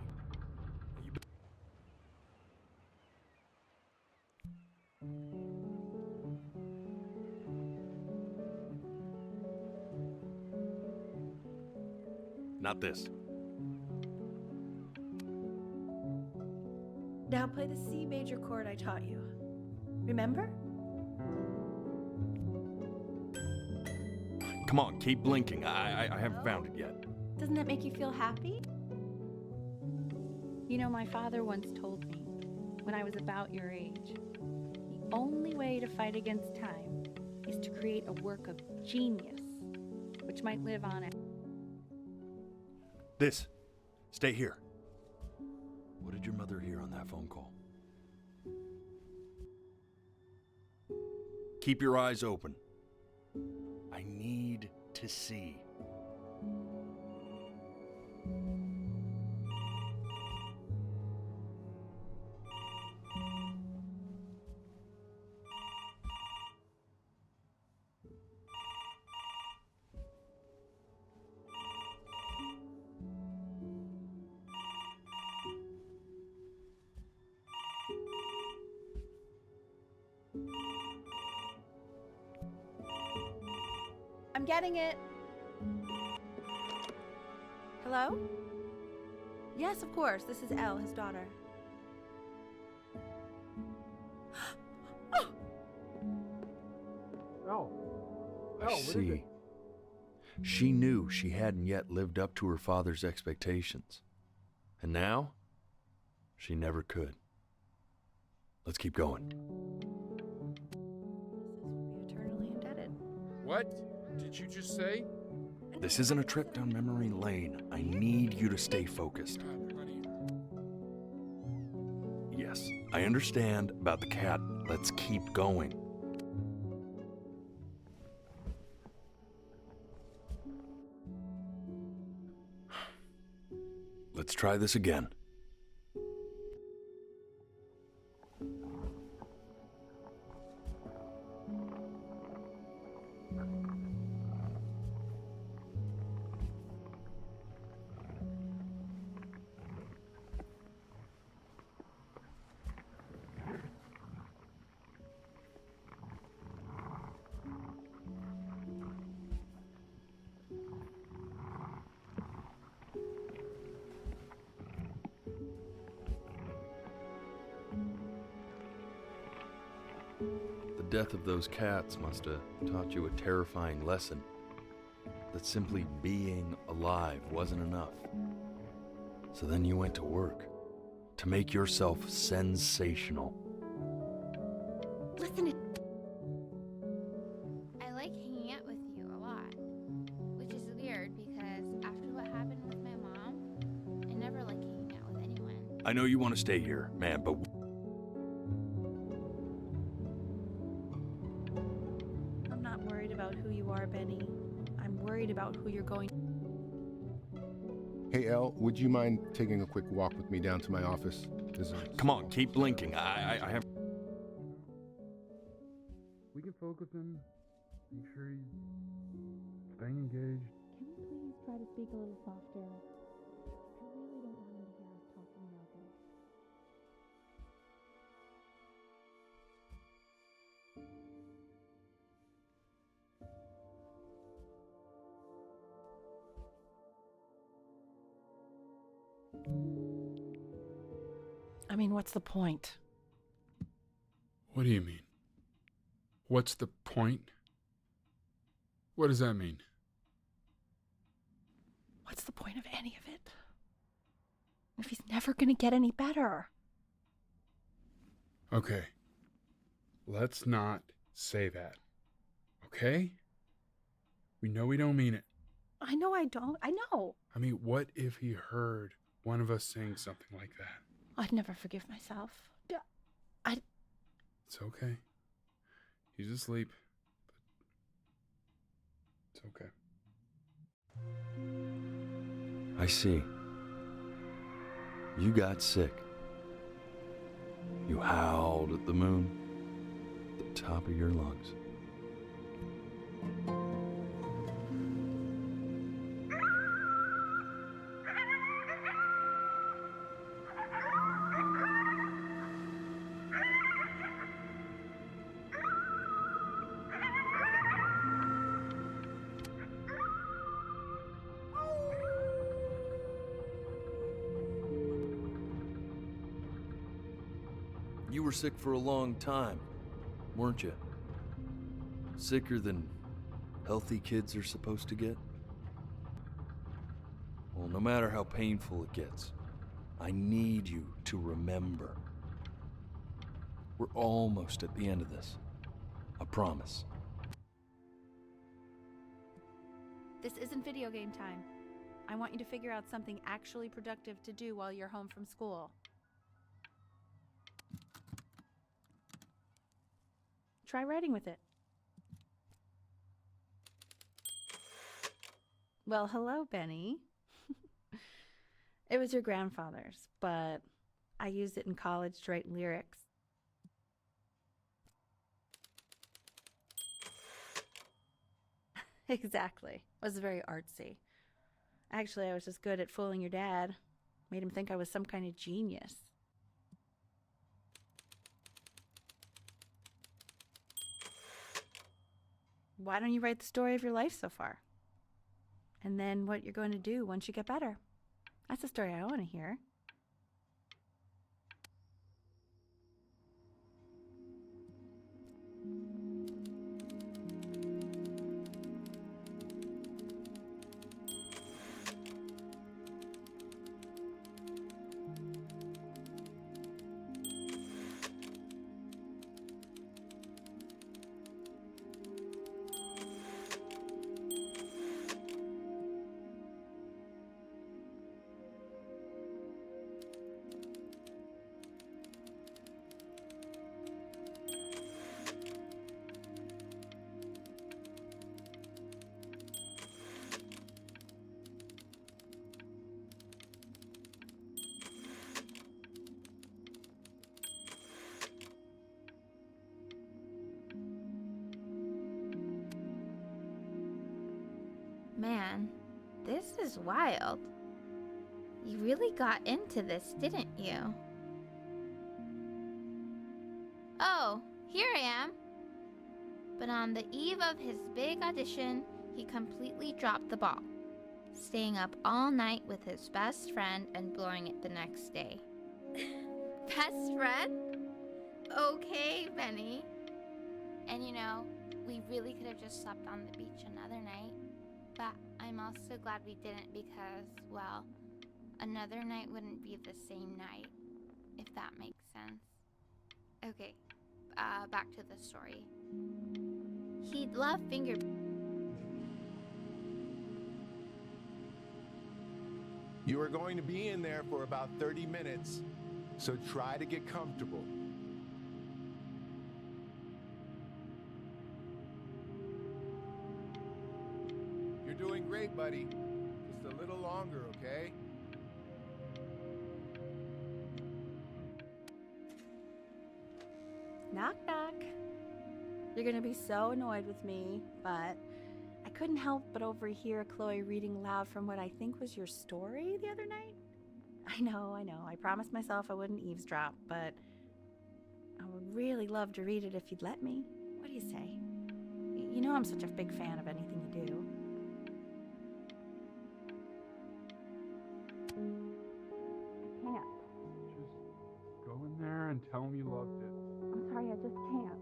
B: Not this.
C: Now play the C major chord I taught you. Remember?
B: Come on, keep blinking. I haven't found it yet.
C: Doesn't that make you feel happy? You know, my father once told me, when I was about your age, the only way to fight against time is to create a work of genius, which might live on it.
B: This. Stay here. What did your mother hear on that phone call? Keep your eyes open. I need to see.
C: I'm getting it. Hello? Yes, of course. This is Elle, his daughter.
B: I see. She knew she hadn't yet lived up to her father's expectations. And now, she never could. Let's keep going.
C: Eternally indebted.
A: What did you just say?
B: This isn't a trip down memory lane. I need you to stay focused. Yes, I understand about the cat. Let's keep going. Let's try this again. The death of those cats must have taught you a terrifying lesson. That simply being alive wasn't enough. So then you went to work to make yourself sensational.
E: Listen, I like hanging out with you a lot, which is weird because after what happened with my mom, I never like hanging out with anyone.
B: I know you want to stay here, man, but
C: I'm not worried about who you are, Benny. I'm worried about who you're going.
D: Hey, Elle, would you mind taking a quick walk with me down to my office?
B: Come on, keep blinking. I have...
S: We can focus him. Make sure he's staying engaged.
H: Can we please try to speak a little softer? I really don't want him to hear us talking about this.
C: I mean, what's the point?
A: What do you mean? What's the point? What does that mean?
C: What's the point of any of it? If he's never gonna get any better.
A: Okay. Let's not say that. Okay? We know we don't mean it.
C: I know I don't. I know.
A: I mean, what if he heard one of us saying something like that?
C: I'd never forgive myself.
A: It's okay. He's asleep. It's okay.
B: I see. You got sick. You howled at the moon, at the top of your lungs. You were sick for a long time, weren't you? Sicker than healthy kids are supposed to get? Well, no matter how painful it gets, I need you to remember. We're almost at the end of this. I promise.
C: This isn't video game time. I want you to figure out something actually productive to do while you're home from school. Try writing with it. Well, hello, Benny. It was your grandfather's, but I used it in college to write lyrics. Exactly. It was very artsy. Actually, I was just good at fooling your dad. Made him think I was some kind of genius. why don't you write the story of your life so far? And then what you're going to do once you get better. That's the story I want to hear.
E: Man, this is wild. You really got into this, didn't you? Oh, here I am. But on the eve of his big audition, he completely dropped the ball, staying up all night with his best friend and blowing it the next day. Best friend? Okay, Benny. And you know, we really could have just slept on the beach another night. But I'm also glad we didn't because, well, another night wouldn't be the same night, if that makes sense. Okay, back to the story. He'd love finger...
U: You are going to be in there for about 30 minutes, so try to get comfortable. You're doing great, buddy. Just a little longer, okay?
C: Knock, knock. You're gonna be so annoyed with me, but I couldn't help but overhear Chloe reading loud from what I think was your story the other night. I know. I promised myself I wouldn't eavesdrop, but I would really love to read it if you'd let me. What do you say? You know I'm such a big fan of anything you do. I can't.
S: Just go in there and tell him you loved it.
C: I'm sorry, I just can't.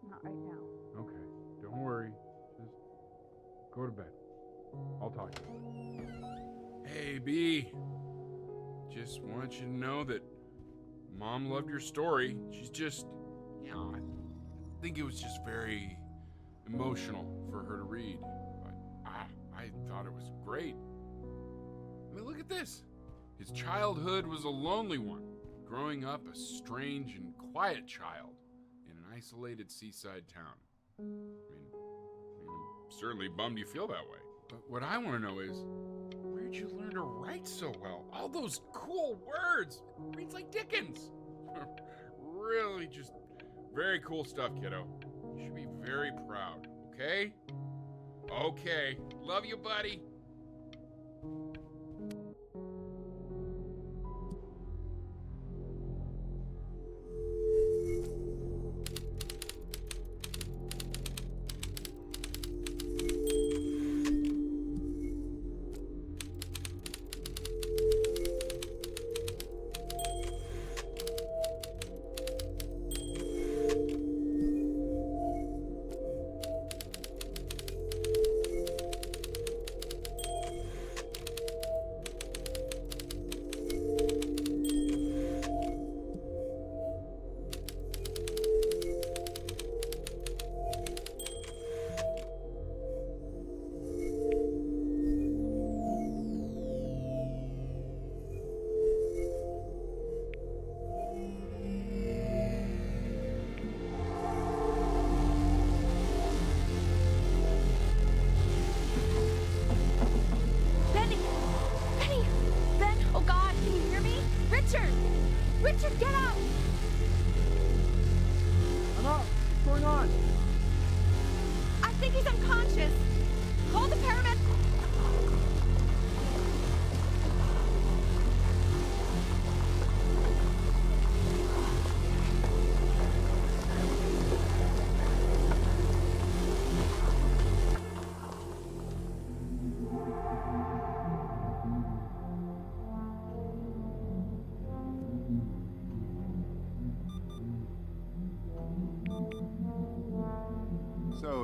C: Not right now.
S: Okay, don't worry. Just go to bed. I'll talk to you.
A: Hey, B. Just want you to know that Mom loved your story. She's just, I think it was just very emotional for her to read. But I thought it was great. I mean, look at this. His childhood was a lonely one, growing up a strange and quiet child in an isolated seaside town. I mean, I'm certainly bummed you feel that way. But what I want to know is, where'd you learn to write so well? All those cool words. Reads like Dickens. Really just very cool stuff, kiddo. You should be very proud, okay? Okay. Love you, buddy.
C: Richard, get up!
I: I'm up. What's going on?
C: I think he's unconscious. Call the paramedic.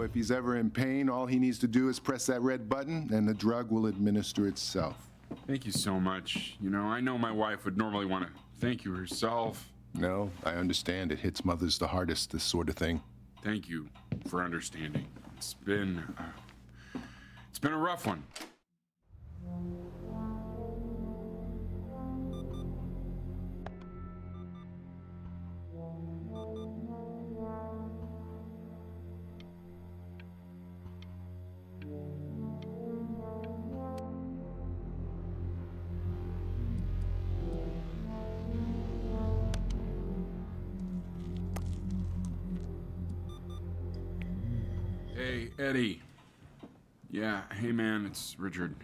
U: So if he's ever in pain, all he needs to do is press that red button and the drug will administer itself.
S: Thank you so much. You know, I know my wife would normally want to thank you herself.
U: No, I understand. It hits mothers the hardest, this sort of thing.
S: Thank you for understanding. It's been a rough one. Hey, Eddie. Yeah, hey man, it's Richard.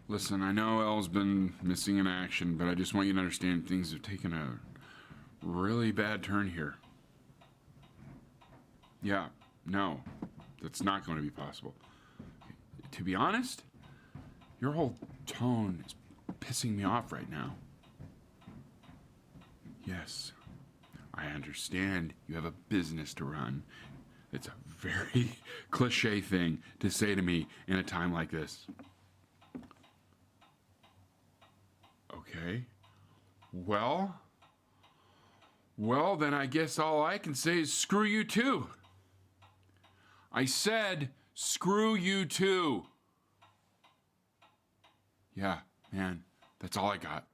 S: Listen, I know Elle's been missing in action, but I just want you to understand things have taken a really bad turn here. Yeah, no, that's not going to be possible. To be honest, your whole tone is pissing me off right now. Yes, I understand you have a business to run. It's a very cliche thing to say to me in a time like this. Okay. Well, then I guess all I can say is screw you too. I said screw you too. Yeah, man, that's all I got.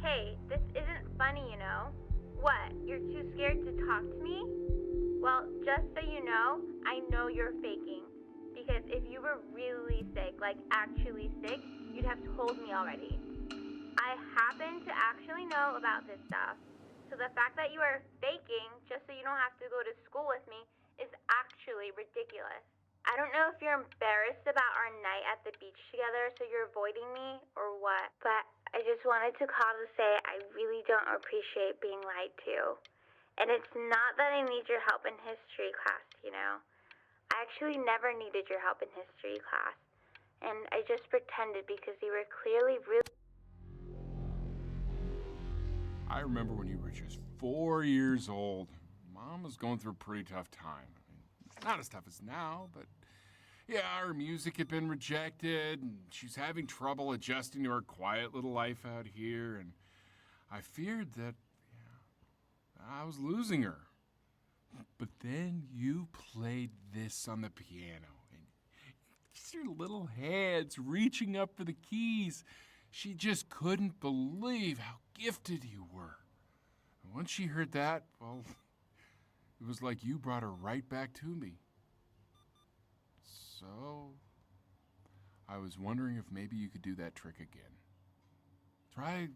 G: Hey, this isn't funny, you know? What, you're too scared to talk to me? Well, just so you know, I know you're faking. Because if you were really sick, like actually sick, you'd have told me already. I happen to actually know about this stuff. So the fact that you are faking just so you don't have to go to school with me is actually ridiculous. I don't know if you're embarrassed about our night at the beach together, so you're avoiding me, or what, but I just wanted to call to say I really don't appreciate being lied to. And it's not that I need your help in history class, you know. I actually never needed your help in history class. And I just pretended because you were clearly really...
S: I remember when you were just 4 years old. Mom was going through a pretty tough time. I mean, not as tough as now, but yeah, her music had been rejected, and she's having trouble adjusting to her quiet little life out here, and I feared that I was losing her. But then you played this on the piano, and just your little hands reaching up for the keys. She just couldn't believe how gifted you were. And once she heard that, well, it was like you brought her right back to me. So, I was wondering if maybe you could do that trick again. Try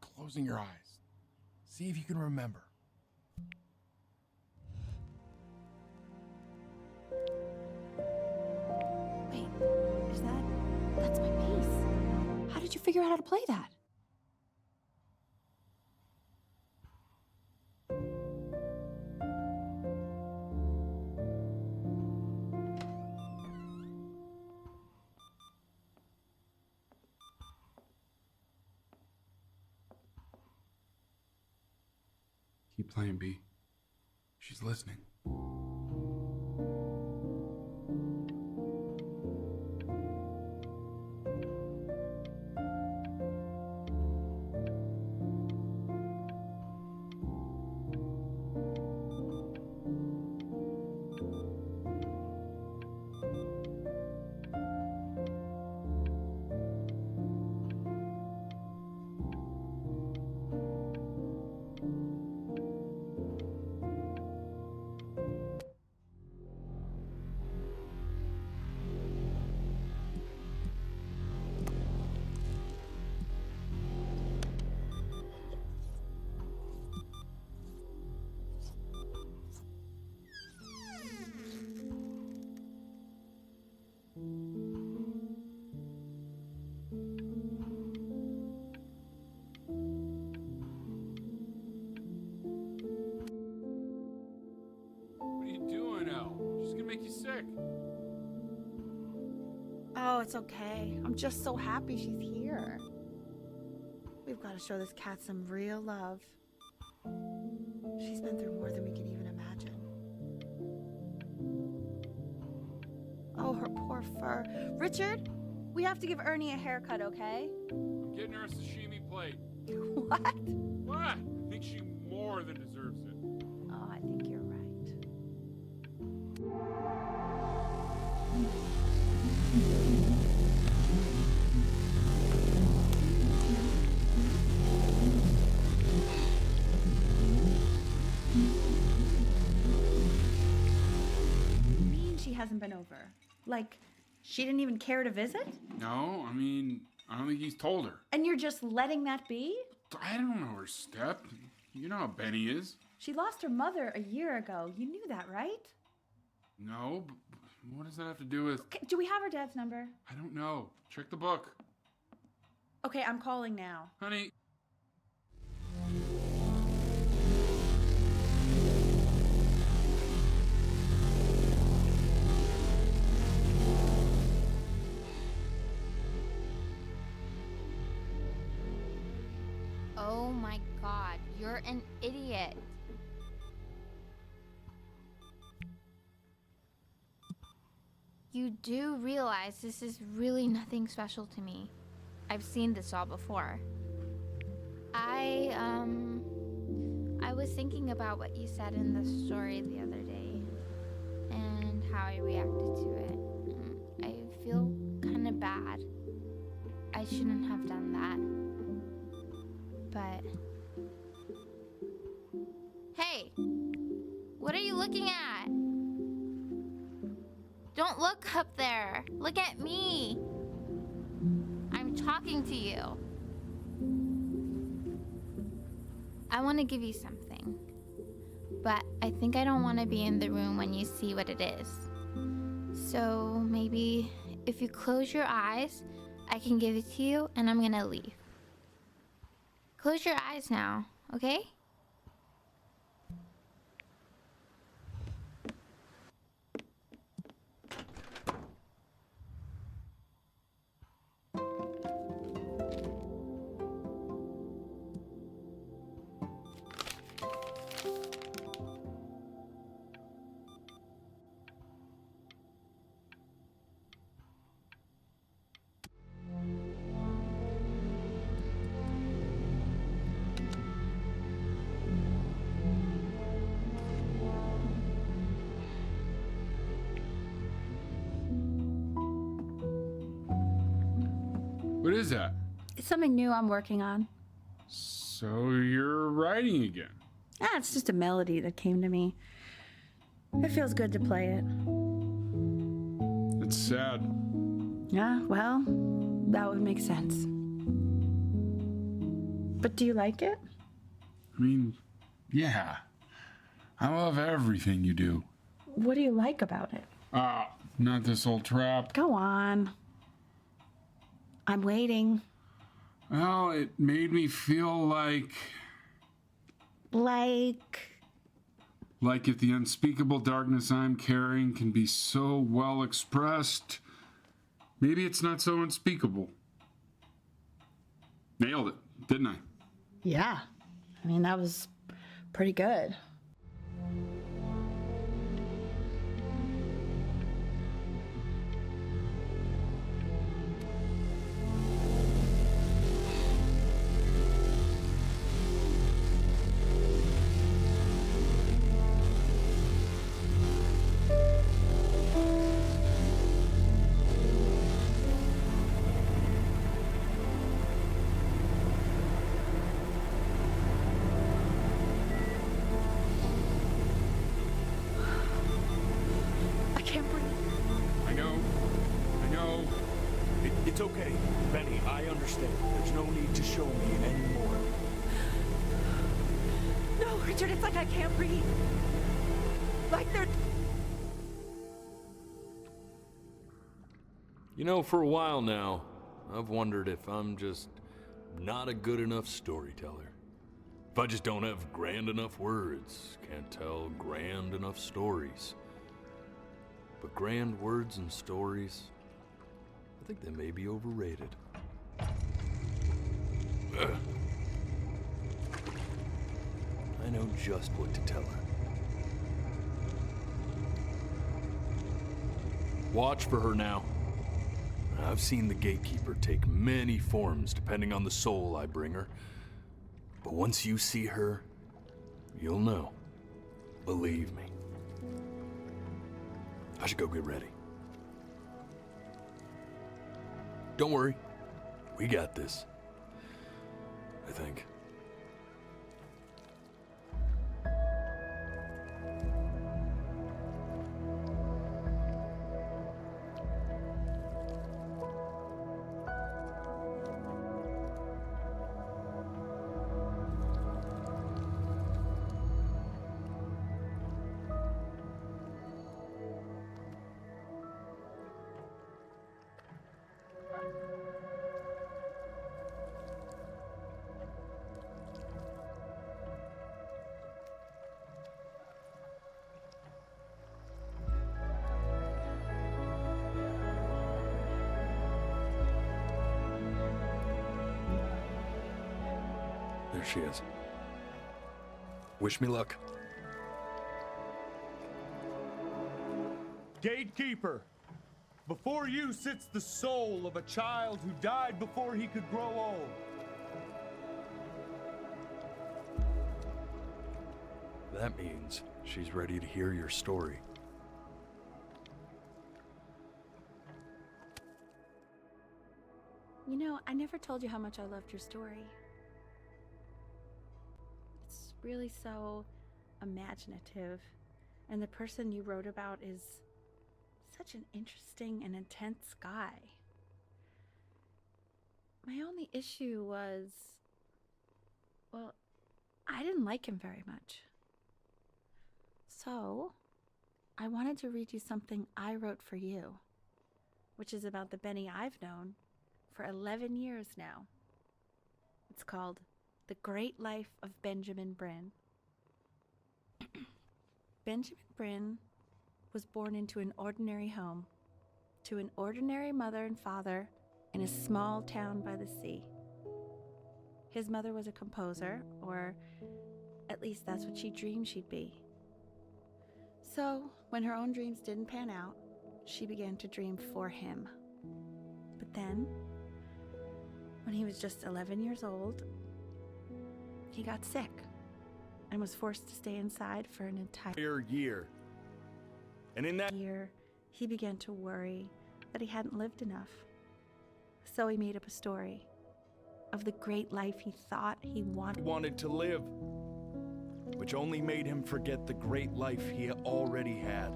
S: closing your eyes. See if you can remember.
C: Wait, that's my bass. How did you figure out how to play that?
S: Keep playing, B. She's listening. Sick.
C: Oh, it's okay. I'm just so happy she's here. We've got to show this cat some real love. She's been through more than we can even imagine. Oh, her poor fur. Richard, we have to give Ernie a haircut, okay?
S: I'm getting her a sashimi plate.
C: What?
S: What? I think she more than deserves it.
C: Oh, I think you're right. You mean she hasn't been over? Like, she didn't even care to visit?
S: No, I mean, I don't think he's told her.
C: And you're just letting that be?
S: I don't know her step. You know how Benny is.
C: She lost her mother a year ago. You knew that, right?
S: No, but what does that have to do with...
C: Okay, do we have her dad's number?
S: I don't know. Check the book.
C: Okay, I'm calling now.
S: Honey.
E: Oh my god, you're an idiot. You do realize this is really nothing special to me. I've seen this all before. I was thinking about what you said in the story the other day and how I reacted to it. I feel kind of bad. I shouldn't have done that. But... Hey! What are you looking at? Don't look up there. Look at me. I'm talking to you. I want to give you something. But I think I don't want to be in the room when you see what it is. So maybe if you close your eyes, I can give it to you and I'm gonna leave. Close your eyes now, okay?
S: What is that?
C: It's something new I'm working on.
S: So you're writing again?
C: It's just a melody that came to me. It feels good to play it.
S: It's sad.
C: Yeah, well, that would make sense. But do you like it?
S: I mean, yeah. I love everything you do.
C: What do you like about it?
S: Not this old trap.
C: Go on. I'm waiting.
S: Well, it made me feel like
C: if
S: the unspeakable darkness I'm carrying can be so well expressed, maybe it's not so unspeakable. Nailed it, didn't I?
C: Yeah. I mean, that was pretty good.
B: It's okay, Benny, I understand. There's no need to show me anymore.
C: No, Richard, it's like I can't breathe. Like they're...
B: You know, for a while now, I've wondered if I'm just not a good enough storyteller. If I just don't have grand enough words, can't tell grand enough stories. But grand words and stories, I think they may be overrated. I know just what to tell her. Watch for her now. I've seen the gatekeeper take many forms depending on the soul I bring her. But once you see her, you'll know. Believe me. I should go get ready. Don't worry. We got this. I think. There she is. Wish me luck.
I: Gatekeeper, before you sits the soul of a child who died before he could grow old.
B: That means she's ready to hear your story.
C: You know, I never told you how much I loved your story. It's really so imaginative, and the person you wrote about is such an interesting and intense guy. My only issue was, well, I didn't like him very much. So, I wanted to read you something I wrote for you, which is about the Benny I've known for 11 years now. It's called The Great Life of Benjamin Brynn. Benjamin Brynn was born into an ordinary home, to an ordinary mother and father in a small town by the sea. His mother was a composer, or at least that's what she dreamed she'd be. So, when her own dreams didn't pan out, she began to dream for him. But then, when he was just 11 years old, he got sick and was forced to stay inside for an entire
B: year. And in that
C: year, he began to worry that he hadn't lived enough. So he made up a story of the great life he thought he
B: wanted to live, which only made him forget the great life he already had.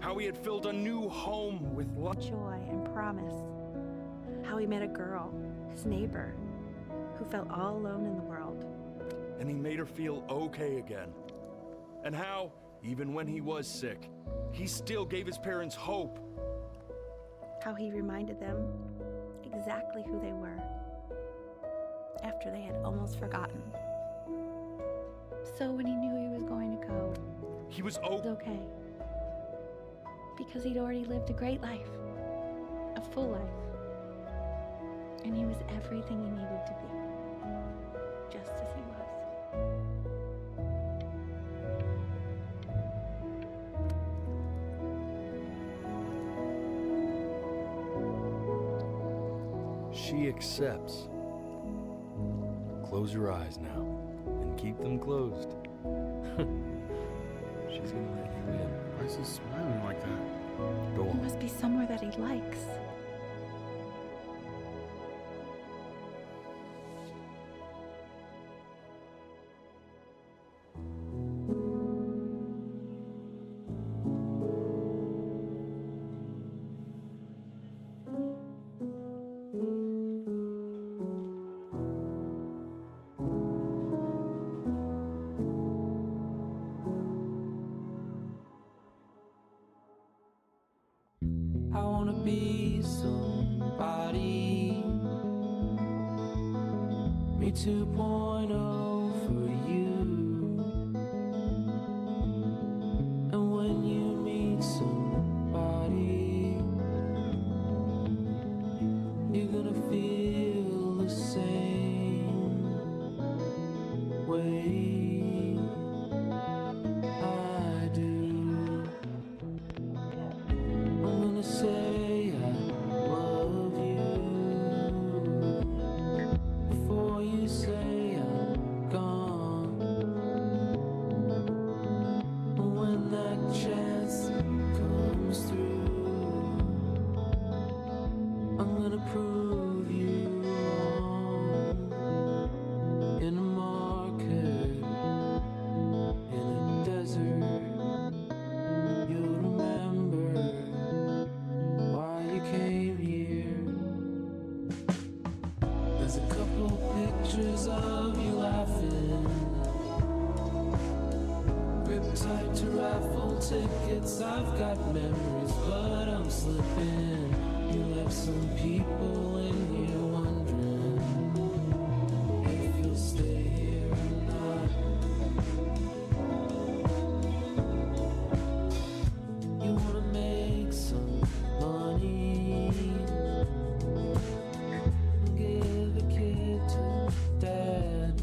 B: How he had filled a new home with
C: joy and promise. How he met a girl, his neighbor, who felt all alone in the world.
B: And he made her feel okay again. And how, even when he was sick, he still gave his parents hope.
C: How he reminded them exactly who they were after they had almost forgotten. So when he knew he was going to go,
B: he was
C: okay. Because he'd already lived a great life, a full life. And he was everything he needed to be, just as he was.
B: She accepts. Close your eyes now, and keep them closed. She's gonna let you in.
A: Why is he smiling like that?
B: Go
C: He
B: on.
C: must be somewhere that he likes.
F: I wanna be somebody. Me 2.0 for you. And when you meet somebody, you're gonna feel the same way. gonna prove you wrong. In a market, in a desert, you'll remember why you came here. There's a couple pictures of you laughing, grip tight to raffle tickets. I've got memories, but I'm slipping. You left some people in here wondering if you'll stay here or not. You wanna make some money, give a kid to dad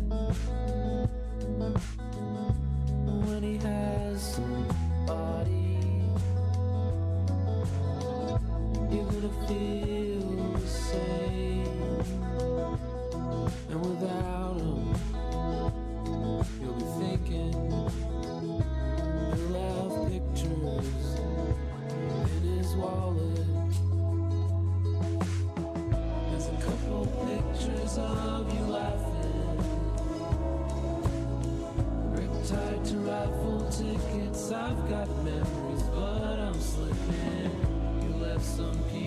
F: when he has somebody. You're gonna feel the same, and without him, you'll be thinking he'll have pictures in his wallet. There's a couple pictures of you laughing, grip tied to raffle tickets. I've got memories, but I'm slipping. You left some people